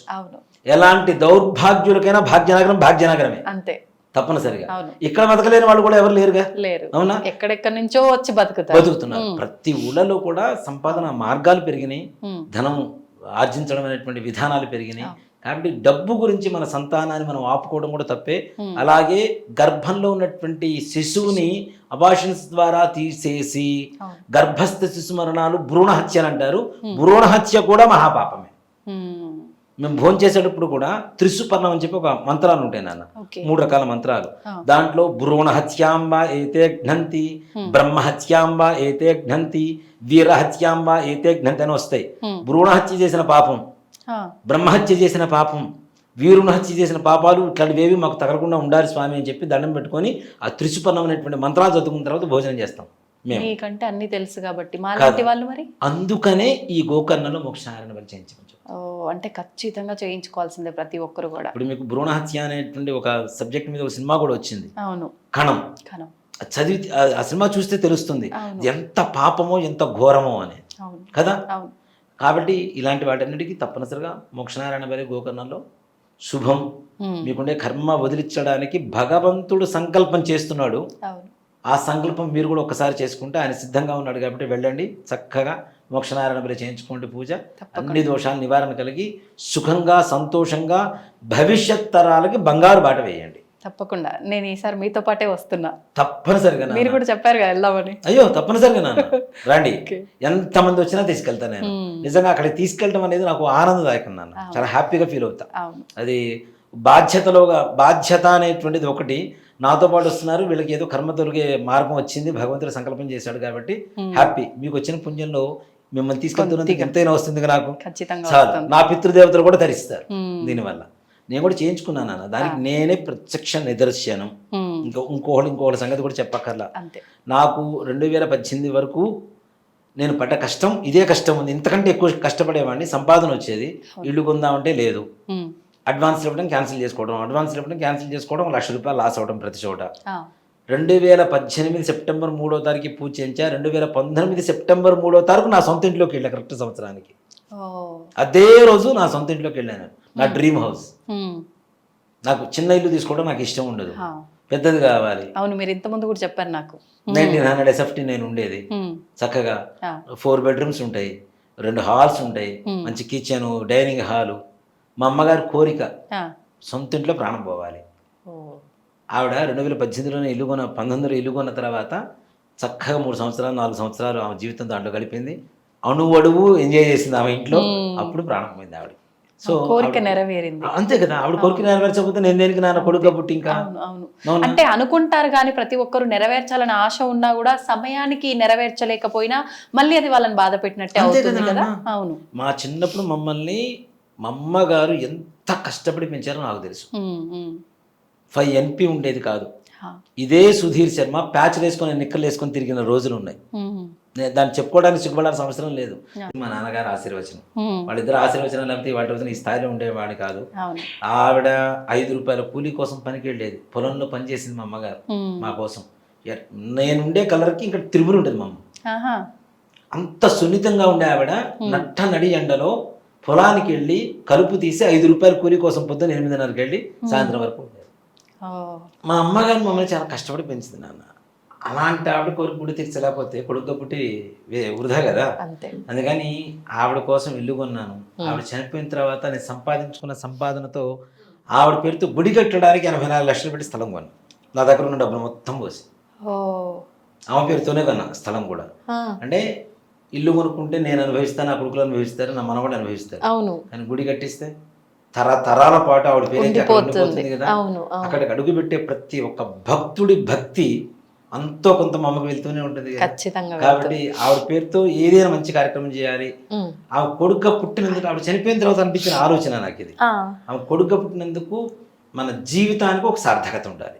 ఎలాంటి దౌర్భాగ్యులకైనా భాగ్యనగరమే అంతే తప్పనిసరిగా. ఇక్కడ బతకలేని వాళ్ళు కూడా ఎవరు లేరుగా, అవునా? ఎక్కడెక్కడి నుంచో వచ్చి బతుకుతున్నారు. ప్రతి ఊళ్ళలో కూడా సంపాదన మార్గాలు పెరిగినాయి, ధనం ఆర్జించడం అనేటువంటి విధానాలు పెరిగినాయి. కాబట్టి డబ్బు గురించి మన సంతానాన్ని మనం ఆపుకోవడం కూడా తప్పే. అలాగే గర్భంలో ఉన్నటువంటి శిశువుని అబార్షన్స్ ద్వారా తీసేసి గర్భస్థ శిశు మరణాలు భ్రూణ హత్యలు అంటారు. భ్రూణ హత్య కూడా మహాపాపమే. మేము భోజనం చేసేటప్పుడు కూడా త్రిసుపర్ణం అని చెప్పి ఒక మంత్రాలు ఉంటాయి నాన్న, 3 రకాల మంత్రాలు. దాంట్లో భ్రూణ హత్యాంబ ఏతే ఘ్నంతి, బ్రహ్మ హత్యాంబ ఏతే ఘ్నంతి, వీర హత్యాంబ ఏతే ఘ్నంతి అని వస్తాయి. భ్రూణ హత్య చేసిన పాపం, బ్రహ్మహత్య చేసిన పాపం, వీరుని హత్య చేసిన పాపాలు ఇట్లాంటివేవి మాకు తగలకుండా ఉండాలి స్వామి అని చెప్పి దండం పెట్టుకొని ఆ త్రిసుపర్ణం అనేటువంటి మంత్రాలు చదువుకున్న తర్వాత భోజనం చేస్తాం. మీకంటే అన్ని తెలుసు కాబట్టి మాలాంటి వాళ్ళు మరి అందుకనే ఈ గోకర్ణలో మోక్షనారాయణ బలి చేయించవచ్చు. అంటే ఖచ్చితంగా చేయించుకోవాల్సిందే ప్రతి ఒక్కరు కూడా. ఇప్పుడు మీకు భ్రూణ హత్య అనేటువంటి ఒక సబ్జెక్ట్ మీద ఒక సినిమా కూడా వచ్చింది. అవును, కణం. చదివి ఆ సినిమా చూస్తే తెలుస్తుంది ఎంత పాపమో ఎంత ఘోరమో అని కదా. కాబట్టి ఇలాంటి వాటన్నిటికీ తప్పనిసరిగా మోక్షనారాయణ బలి గోకర్ణంలో శుభం. మీకుండే కర్మ వదిలించడానికి భగవంతుడు సంకల్పం చేస్తున్నాడు. ఆ సంకల్పం మీరు కూడా ఒకసారి చేసుకుంటే ఆయన సిద్ధంగా ఉన్నాడు. కాబట్టి వెళ్ళండి, చక్కగా మోక్షనారాయణ బలి చేయించుకోండి పూజ. అన్ని దోషాలు నివారణ కలిగి సుఖంగా సంతోషంగా భవిష్యత్ తరాలకి బంగారు బాట వేయండి. తప్పకుండా నేను ఈసారి మీతో పాటే వస్తున్నా. తప్పనిసరిగా. మీరు కూడా చెప్పారు కదా వెళ్దామని. అయ్యో తప్పనిసరిగా నాన్న రండి, ఎంతమంది వచ్చినా తీసుకెళ్తాను నేను. నిజంగా అక్కడికి తీసుకెళ్ళడం అనేది నాకు ఆనందదాయకం నాన్న, చాలా హ్యాపీగా ఫీల్ అవుతా. అది బాధ్యత అనేటువంటిది ఒకటి, నాతో పాటు వస్తున్నారు, వీళ్ళకి ఏదో కర్మ తొలగే మార్గం వచ్చింది, భగవంతుడు సంకల్పం చేశాడు కాబట్టి హ్యాపీ. మీకు వచ్చిన పుణ్యంలో మిమ్మల్ని తీసుకెళ్తున్నందుకు ఎంతైనా వస్తుంది నాకు, ఖచ్చితంగా చాలు. నా పితృదేవతలు కూడా ధరిస్తారు దీనివల్ల. నేను కూడా చేయించుకున్నాను అన్న, దానికి నేనే ప్రత్యక్ష నిదర్శనం. ఇంకోళ్ళ సంగతి కూడా చెప్పక్కర్లా. నాకు 2018 వరకు నేను పడ్డ కష్టం ఇదే కష్టం ఉంది. ఇంతకంటే ఎక్కువ కష్టపడేవాడిని, సంపాదన వచ్చేది, ఇల్లు కొందామంటే లేదు, అడ్వాన్స్ ఇవ్వడం క్యాన్సిల్ చేసుకోవడం, అడ్వాన్స్ ఇవ్వడం క్యాన్సిల్ చేసుకోవడం, ₹1,00,000 లాస్ అవ్వడం ప్రతి చోట. 2018 సెప్టెంబర్ 3వ తారీఖు పూజ చేయించా. 2019 సెప్టెంబర్ 3వ తారీఖు నా సొంత ఇంట్లోకి వెళ్ళా, కరెక్ట్ సంవత్సరానికి. అదే రోజు నా సొంత ఇంట్లోకి వెళ్ళాను, నా డ్రీమ్ హౌస్. నాకు చిన్న ఇల్లు తీసుకోవడం నాకు ఇష్టం ఉండదు, పెద్దది కావాలి. అవును, మీరు ఇంతకుముందు కూడా చెప్పారు నాకు. 1900 SFT నేను ఉండేది. చక్కగా 4 బెడ్రూమ్స్ ఉంటాయి, 2 హాల్స్ ఉంటాయి, మంచి కిచెన్, డైనింగ్ హాలు. మా అమ్మగారి కోరిక సొంత ఇంట్లో ప్రాణం పోవాలి. ఆవిడ 2018లోనే ఇల్లు కొన్న, 1900 ఇల్లు కొన్న తర్వాత చక్కగా 3 సంవత్సరాలు 4 సంవత్సరాలు ఆమె జీవితం దాంట్లో గడిపింది. అణువడువు ఎంజాయ్ చేసింది ఆమె ఇంట్లో. అప్పుడు ప్రాణం పోయింది ఆవిడ. సో కోరిక నెరవేరింది. అంతే కదా, ఆవిడ కోరిక నెరవేర్చకపోతే నేను దేనికి నాన్న కొడుకు పుట్టి ఇంకా. అంటే అనుకుంటారు కానీ ప్రతి ఒక్కరు నెరవేర్చాలని ఆశ ఉన్నా కూడా సమయానికి నెరవేర్చలేకపోయినా మళ్ళీ అది వాళ్ళని బాధ పెట్టినట్టే అవుతుంది కదా. అవును, మా చిన్నప్పుడు మమ్మల్ని మా అమ్మగారు ఎంత కష్టపడి పెంచారో నాకు తెలుసు. 5 NP ఉండేది కాదు. ఇదే సుధీర్ శర్మ ప్యాచ్ వేసుకొని నిక్కలు వేసుకొని తిరిగిన రోజులు ఉన్నాయి. దాన్ని చెప్పుకోవడానికి సిగ్గుపడాల్సిన అవసరం లేదు. మా నాన్నగారు ఆశీర్వచనం, వాళ్ళిద్దరు ఆశీర్వచనం లేకపోతే వాటి రోజున ఈ స్థాయిలో ఉండేవాడు కాదు. ఆవిడ ₹5 కూలీ కోసం పనికి వెళ్ళేది, పొలంలో పని చేసింది మా అమ్మగారు మా కోసం. నేనుండే కలర్కి ఇంకా త్రిపుర ఉంటుంది మా అమ్మ. అంత సున్నితంగా ఉండే ఆవిడ నట్ట నడి ఎండలో పొలానికి వెళ్ళి కలుపు తీసి ₹5 కూలీ కోసం పొద్దున్న 8:30కి వెళ్ళి సాయంత్రం వరకు ఉండేది. మా అమ్మగారు మమ్మల్ని చాలా కష్టపడి పెంచింది నాన్న. అలాంటి ఆవిడ కోరిక పుట్టి తీర్చలేకపోతే కొడుకు పుట్టి వృధా కదా. అందుకని ఆవిడ కోసం ఇల్లు కొన్నాను. ఆవిడ చనిపోయిన తర్వాత నేను సంపాదించుకున్న సంపాదనతో ఆవిడ పేరుతో గుడి కట్టడానికి 84 లక్షలు పెట్టి స్థలం కొన్నాను. నా దగ్గర ఉన్న డబ్బులు మొత్తం పోసి ఆమె పేరుతోనే కొన్నా స్థలం కూడా. అంటే ఇల్లు కొనుక్కుంటే నేను అనుభవిస్తాను, నా కొడుకులు అనుభవిస్తారు, నా మనవడు అనుభవిస్తారు. కానీ గుడి కట్టిస్తే తరాల పాటు ఆవిడ పేరు ఉండిపోతుంది కదా. అక్కడికి అడుగు పెట్టే ప్రతి ఒక్క భక్తుడి భక్తి అంతో కొంత మా అమ్మకి వెళ్తూనే ఉంటుంది కాబట్టి ఆవిడ పేరుతో ఏదైనా మంచి కార్యక్రమం చేయాలి. ఆమె కొడుక పుట్టినందుకు, ఆవిడ చనిపోయిన తర్వాత అనిపించిన ఆలోచన నాకు ఇది. ఆమె కొడుక పుట్టినందుకు మన జీవితానికి ఒక సార్థకత ఉండాలి,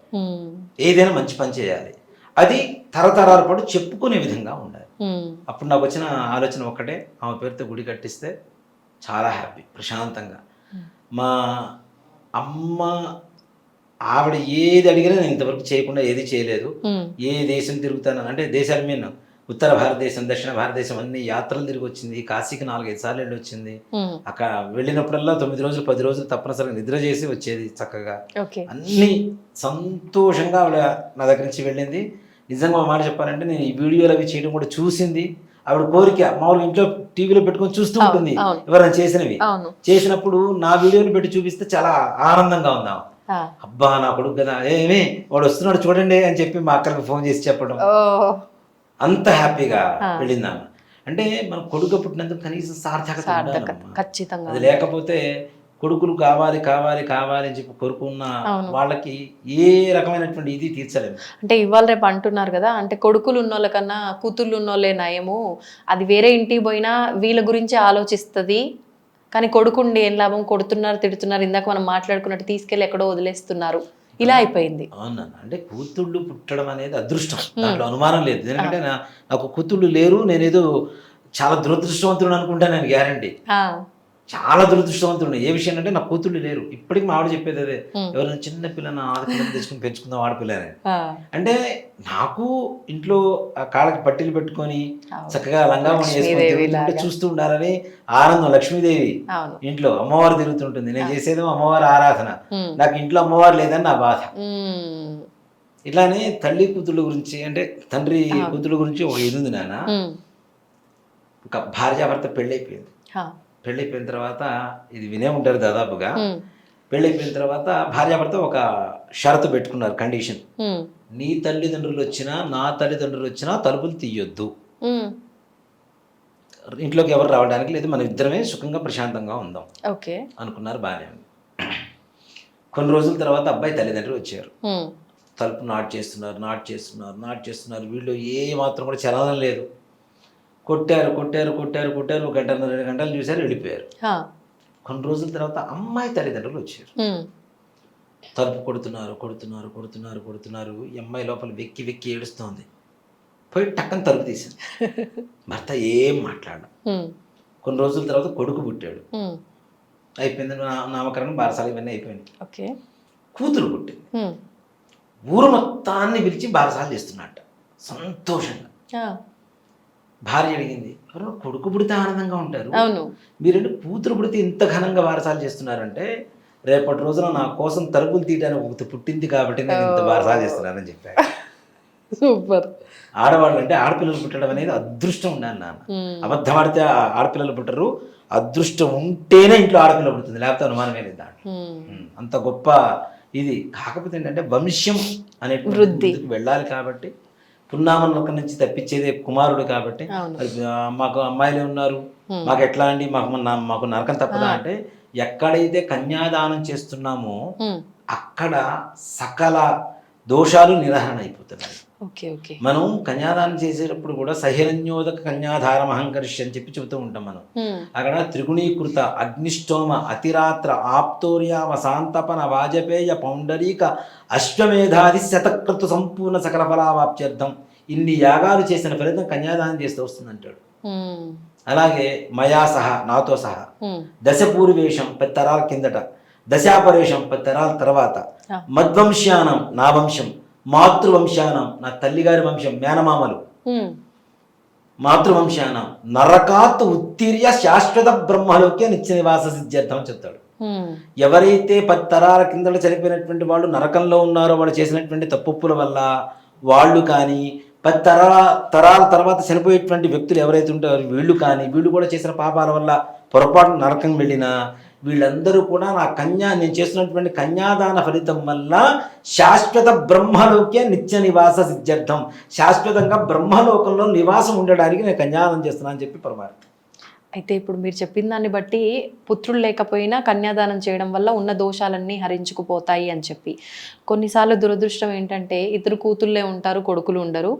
ఏదైనా మంచి పని చేయాలి, అది తరతరాల పాటు చెప్పుకునే విధంగా ఉండాలి. అప్పుడు నాకు వచ్చిన ఆలోచన ఒక్కటే, ఆమె పేరుతో గుడి కట్టిస్తే చాలా హ్యాపీ, ప్రశాంతంగా. మా అమ్మ ఆవిడ ఏది అడిగినా నేను ఇంతవరకు చేయకుండా ఏది చేయలేదు. ఏ దేశం తిరుగుతాను అంటే దేశాల మీద ఉత్తర భారతదేశం, దక్షిణ భారతదేశం అన్ని యాత్రలు తిరిగి వచ్చింది. కాశీకి 4-5 సార్లు వెళ్ళి వచ్చింది. అక్కడ వెళ్ళినప్పుడల్లా 9 రోజులు 10 రోజులు తప్పనిసరిగా నిద్ర చేసి వచ్చేది. చక్కగా అన్ని సంతోషంగా ఆవిడ నా దగ్గర నుంచి వెళ్ళింది. నిజంగా మాట చెప్పాలంటే నేను ఈ వీడియోలు అవి చేయడం కూడా చూసింది. ఆవిడ కోరిక మామూలుగా ఇంట్లో టీవీలో పెట్టుకొని చూస్తూ ఉంటుంది ఎవరైనా చేసినవి. చేసినప్పుడు నా వీడియోలు పెట్టి చూపిస్తే చాలా ఆనందంగా ఉందాం. అబ్బా నా కొడుకు కదా, ఏమి వాడు వస్తున్నాడు చూడండి అని చెప్పి మా అక్కలకు ఫోన్ చేసి చెప్పడం, అంత హ్యాపీగా వెళ్ళింది ఆమె. అంటే మన కొడుకు పుట్టినందుకు కనీసం సార్థకత ఖచ్చితంగా. అది లేకపోతే కొడుకులు కావాలి కావాలి కావాలి అని చెప్పి కోరుకున్న వాళ్ళకి ఏ రకమైనటువంటి ఇది తీర్చలేము. అంటే ఇవాళ రేపు అంటున్నారు కదా, అంటే కొడుకులు ఉన్నోళ్ళ కన్నా కూతుళ్ళు ఉన్నోళ్ళే నయము, అది వేరే ఇంటికి పోయినా వీళ్ళ గురించి ఆలోచిస్తుంది, కానీ కొడుకుండి ఏం లాభం, కొడుతున్నారు తిడుతున్నారు, ఇందాక మనం మాట్లాడుకున్నట్టు తీసుకెళ్ళి ఎక్కడో వదిలేస్తున్నారు, ఇలా అయిపోయింది. అవునా, అంటే కూతుళ్ళు పుట్టడం అనేది అదృష్టం, దాంట్లో అనుమానం లేదు. ఎందుకంటే నాకు కూతుళ్ళు లేరు, నేనేదో చాలా దురదృష్టవంతుడు అనుకుంటా, నేను గ్యారంటీ చాలా దురదృష్టవంతుడు. ఏ విషయం అంటే నా కూతుళ్ళు లేరు. ఇప్పటికి మా ఆవిడ చెప్పేది అదే, ఎవరైనా చిన్న పిల్లని ఆడపిల్లని తెచ్చుకుని పెంచుకుందాం ఆడపిల్లని. అంటే నాకు ఇంట్లో కాళ్ళకి పట్టీలు పెట్టుకొని చక్కగా లంగావణి వేసుకొని చూస్తూ ఉండాలని ఆనందం. లక్ష్మీదేవి ఇంట్లో అమ్మవారు తిరుగుతుంటుంది, నేను చేసేదేమో అమ్మవారి ఆరాధన, నాకు ఇంట్లో అమ్మవారు లేదని నా బాధ. ఇట్లానే తల్లి కూతుళ్ళ గురించి, అంటే తండ్రి కూతుళ్ళ గురించి ఒక ఇది ఉంది నాన్న. ఒక భార్యాభర్త పెళ్ళైపోయింది. పెళ్ళైపోయిన తర్వాత ఇది వినే ఉంటారు దాదాపుగా. పెళ్ళైపోయిన తర్వాత భార్యాభర్త ఒక షరతు పెట్టుకున్నారు, కండిషన్. నీ తల్లిదండ్రులు వచ్చినా నా తల్లిదండ్రులు వచ్చినా తలుపులు తీయొద్దు, ఇంట్లోకి ఎవరు రావడానికి లేదు, మన ఇద్దరమే సుఖంగా ప్రశాంతంగా ఉందాం అనుకున్నారు. బాగానే ఉంది. కొన్ని రోజుల తర్వాత అబ్బాయి తల్లిదండ్రులు వచ్చారు. తలుపు నాట్ చేస్తున్నారు. వీళ్ళు ఏ మాత్రం కూడా చలనం లేదు. కొట్టారు. ఒక గంట 2 గంటలు చూశారు, వెళ్ళిపోయారు. కొన్ని రోజుల తర్వాత అమ్మాయి తల్లిదండ్రులు వచ్చారు. తలుపు కొడుతున్నారు. ఈ అమ్మాయి లోపల వెక్కి ఏడుస్తోంది. పోయి టక్కన తలుపు తీసింది. భర్త ఏం మాట్లాడడం. కొన్ని రోజుల తర్వాత కొడుకు పుట్టాడు. అయిపోయింది, నామకరణం, బారసాల ఇవన్నీ అయిపోయింది. కూతురు పుట్టింది. ఊరు మొత్తాన్ని పిలిచి బారసాలు చేస్తున్నట్ట సంతోషంగా. భార్య అడిగింది, ఎవరు కొడుకు పుడితే ఆనందంగా ఉంటారు, మీరేంటి కూతురు పుడితే ఇంత ఘనంగా బారసాలు చేస్తున్నారంటే, రేపటి రోజున నా కోసం తలుపులు తీయడానికి ఒకటి పుట్టింది కాబట్టి నేను ఇంత బారసాలు చేస్తున్నానని చెప్పారు. సూపర్. ఆడవాళ్ళు అంటే ఆడపిల్లలు పుట్టడం అనేది అదృష్టం ఉండాలి నాన్న. అబద్ధం ఆడితే ఆడపిల్లలు పుట్టరు, అదృష్టం ఉంటేనే ఇంట్లో ఆడపిల్ల పుడుతుంది, లేకపోతే అనుమానమే లేదు దాంట్లో. అంత గొప్ప ఇది. కాకపోతే ఏంటంటే వంశం అనే వృద్ధికి వెళ్ళాలి కాబట్టి, పున్నామం నుంచి తప్పించేదే కుమారుడు కాబట్టి, మాకు అమ్మాయిలే ఉన్నారు, మాకు ఎట్లా అండి, మాకు నరకం తప్పదా అంటే, ఎక్కడైతే కన్యాదానం చేస్తున్నామో అక్కడ సకల దోషాలు నిరహరణ అయిపోతున్నాయి. మనం కన్యాదానం చేసేటప్పుడు కూడా సహిరణ్యోదక కన్యాధారం అహంకరిష్య అని చెబుతూ ఉంటాం మనం. అక్కడ త్రిగుణీకృత అగ్నిష్టోమ అతిరాత్ర ఆప్తోర్యామ శాంతపన వాజపేయ పౌండరీక అశ్వమేధాది శతకృతు సంపూర్ణ సకల ఫలావాప్త్యర్థం ఇన్ని యాగాలు చేసిన ఫలితం కన్యాదానం చేస్తూ వస్తుందంటాడు. అలాగే మయా సహా, నాతో సహా, దశపూర్వేషం 10 తరాల కిందట, దశాపరేషం 10 తరాల తర్వాత, మద్వంశ్యానం నా వంశం, మాతృవంశానం నా తల్లిగారి వంశం మేనమామలు, మాతృవంశానం నరకాత్ ఉత్తీర్య శాశ్వత బ్రహ్మలోకే నిత్య నివాస సిద్ధ్యర్థం అని చెప్తాడు. ఎవరైతే 10 తరాల కిందట చనిపోయినటువంటి వాళ్ళు నరకంలో ఉన్నారో, వాళ్ళు చేసినటువంటి తప్పుల వల్ల వాళ్ళు కానీ, 10 తరాల తర్వాత చనిపోయేటువంటి వ్యక్తులు ఎవరైతే ఉంటారో వీళ్ళు కానీ, వీళ్ళు కూడా చేసిన పాపాల వల్ల పొరపాటు నరకం వెళ్ళినా, వీళ్ళందరూ కూడా నేను చేస్తున్నటువంటి కన్యాదాన ఫలితం వల్ల శాశ్వత బ్రహ్మలోకే నిత్య నివాస సిద్ధ్యర్థం, శాశ్వతంగా బ్రహ్మలోకంలో నివాసం ఉండడానికి నేను కన్యాదానం చేస్తున్నాను అని చెప్పి పరమార్థం. అయితే ఇప్పుడు మీరు చెప్పిన దాన్ని బట్టి పుత్రులు లేకపోయినా కన్యాదానం చేయడం వల్ల ఉన్న దోషాలన్నీ హరించుకుపోతాయి అని చెప్పి, కొన్నిసార్లు దురదృష్టం ఏంటంటే ఇద్దరు కూతుళ్ళే ఉంటారు, కొడుకులు ఉండరు,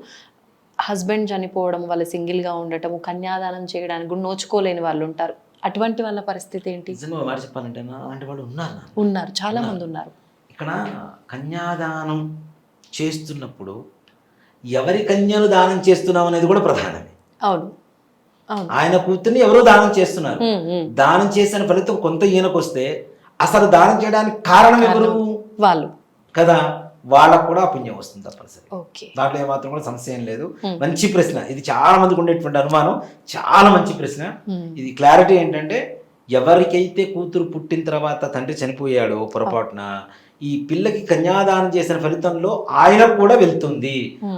హస్బెండ్ చనిపోవడం వల్ల సింగిల్గా ఉండటము, కన్యాదానం చేయడానికి కూడా నోచుకోలేని వాళ్ళు ఉంటారు. అటువంటి వాళ్ళ పరిస్థితి ఏంటి? మాట చెప్పాలంటే అలాంటి వాళ్ళు ఉన్నారు, చాలా మంది ఉన్నారు. ఇక్కడ కన్యాదానం చేస్తున్నప్పుడు ఎవరి కన్యను దానం చేస్తున్నాం అనేది కూడా ప్రధానమే. అవును, ఆయన కూతుర్ని ఎవరో దానం చేస్తున్నారు, దానం చేసిన ఫలితం కొంత ఈయనకు వస్తే అసలు దానం చేయడానికి కారణం ఎవరు? వాళ్ళు కదా, వాళ్ళకు కూడా పుణ్యం వస్తుంది తప్పనిసరి. దాంట్లో ఏమాత్రం కూడా సమస్య ఏం లేదు. మంచి ప్రశ్న ఇది, చాలా మందికి ఉండేటువంటి అనుమానం, చాలా మంచి ప్రశ్న ఇది. క్లారిటీ ఏంటంటే, ఎవరికైతే కూతురు పుట్టిన తర్వాత తండ్రి చనిపోయాడో పొరపాటున, ఈ పిల్లకి కన్యాదానం చేసిన ఫలితంలో ఆయనకు కూడా వెళ్తుంది.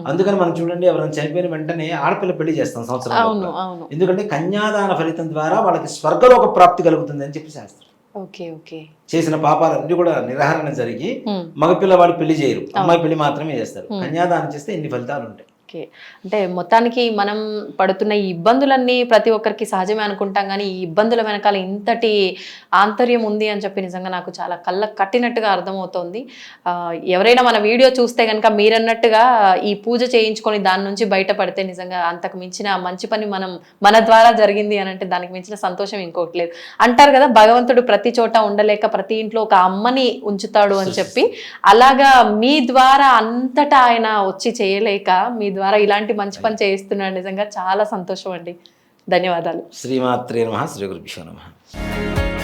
అందుకని మనం చూడండి, ఎవరైనా చనిపోయిన వెంటనే ఆడపిల్ల పెళ్లి చేస్తాం సంవత్సరం, ఎందుకంటే కన్యాదాన ఫలితం ద్వారా వాళ్ళకి స్వర్గలోక ప్రాప్తి కలుగుతుంది అని చెప్పి శాస్త్రం. చేసిన పాపాలన్నీ కూడా నిరహరణ జరిగి మగపిల్లవాడు పెళ్లి చేయరు, అమ్మాయి పెళ్లి మాత్రమే చేస్తారు. కన్యాదానం చేస్తే ఎన్ని ఫలితాలు ఉంటాయి. అంటే మొత్తానికి మనం పడుతున్న ఈ ఇబ్బందులన్నీ ప్రతి ఒక్కరికి సహజమే అనుకుంటాం, కానీ ఈ ఇబ్బందుల వెనకాల ఇంతటి ఆంతర్యం ఉంది అని చెప్పి నిజంగా నాకు చాలా కళ్ళకు కట్టినట్టుగా అర్థమవుతోంది. ఎవరైనా మన వీడియో చూస్తే కనుక మీరన్నట్టుగా ఈ పూజ చేయించుకొని దాని నుంచి బయటపడితే నిజంగా అంతకు మించిన మంచి పని మన ద్వారా జరిగింది అని అంటే దానికి మించిన సంతోషం ఇంకోటి లేదు. అంటారు కదా, భగవంతుడు ప్రతి చోట ఉండలేక ప్రతి ఇంట్లో ఒక అమ్మని ఉంచుతాడు అని చెప్పి, అలాగా మీ ద్వారా అంతటా ఆయన వచ్చి చేయలేక మీ ద్వారా ఇలాంటి మంచి పని చేయిస్తున్నాడు. నిజంగా చాలా సంతోషం అండి. ధన్యవాదాలు. శ్రీమాత్రే నమః. శ్రీ గురుభ్యో నమః.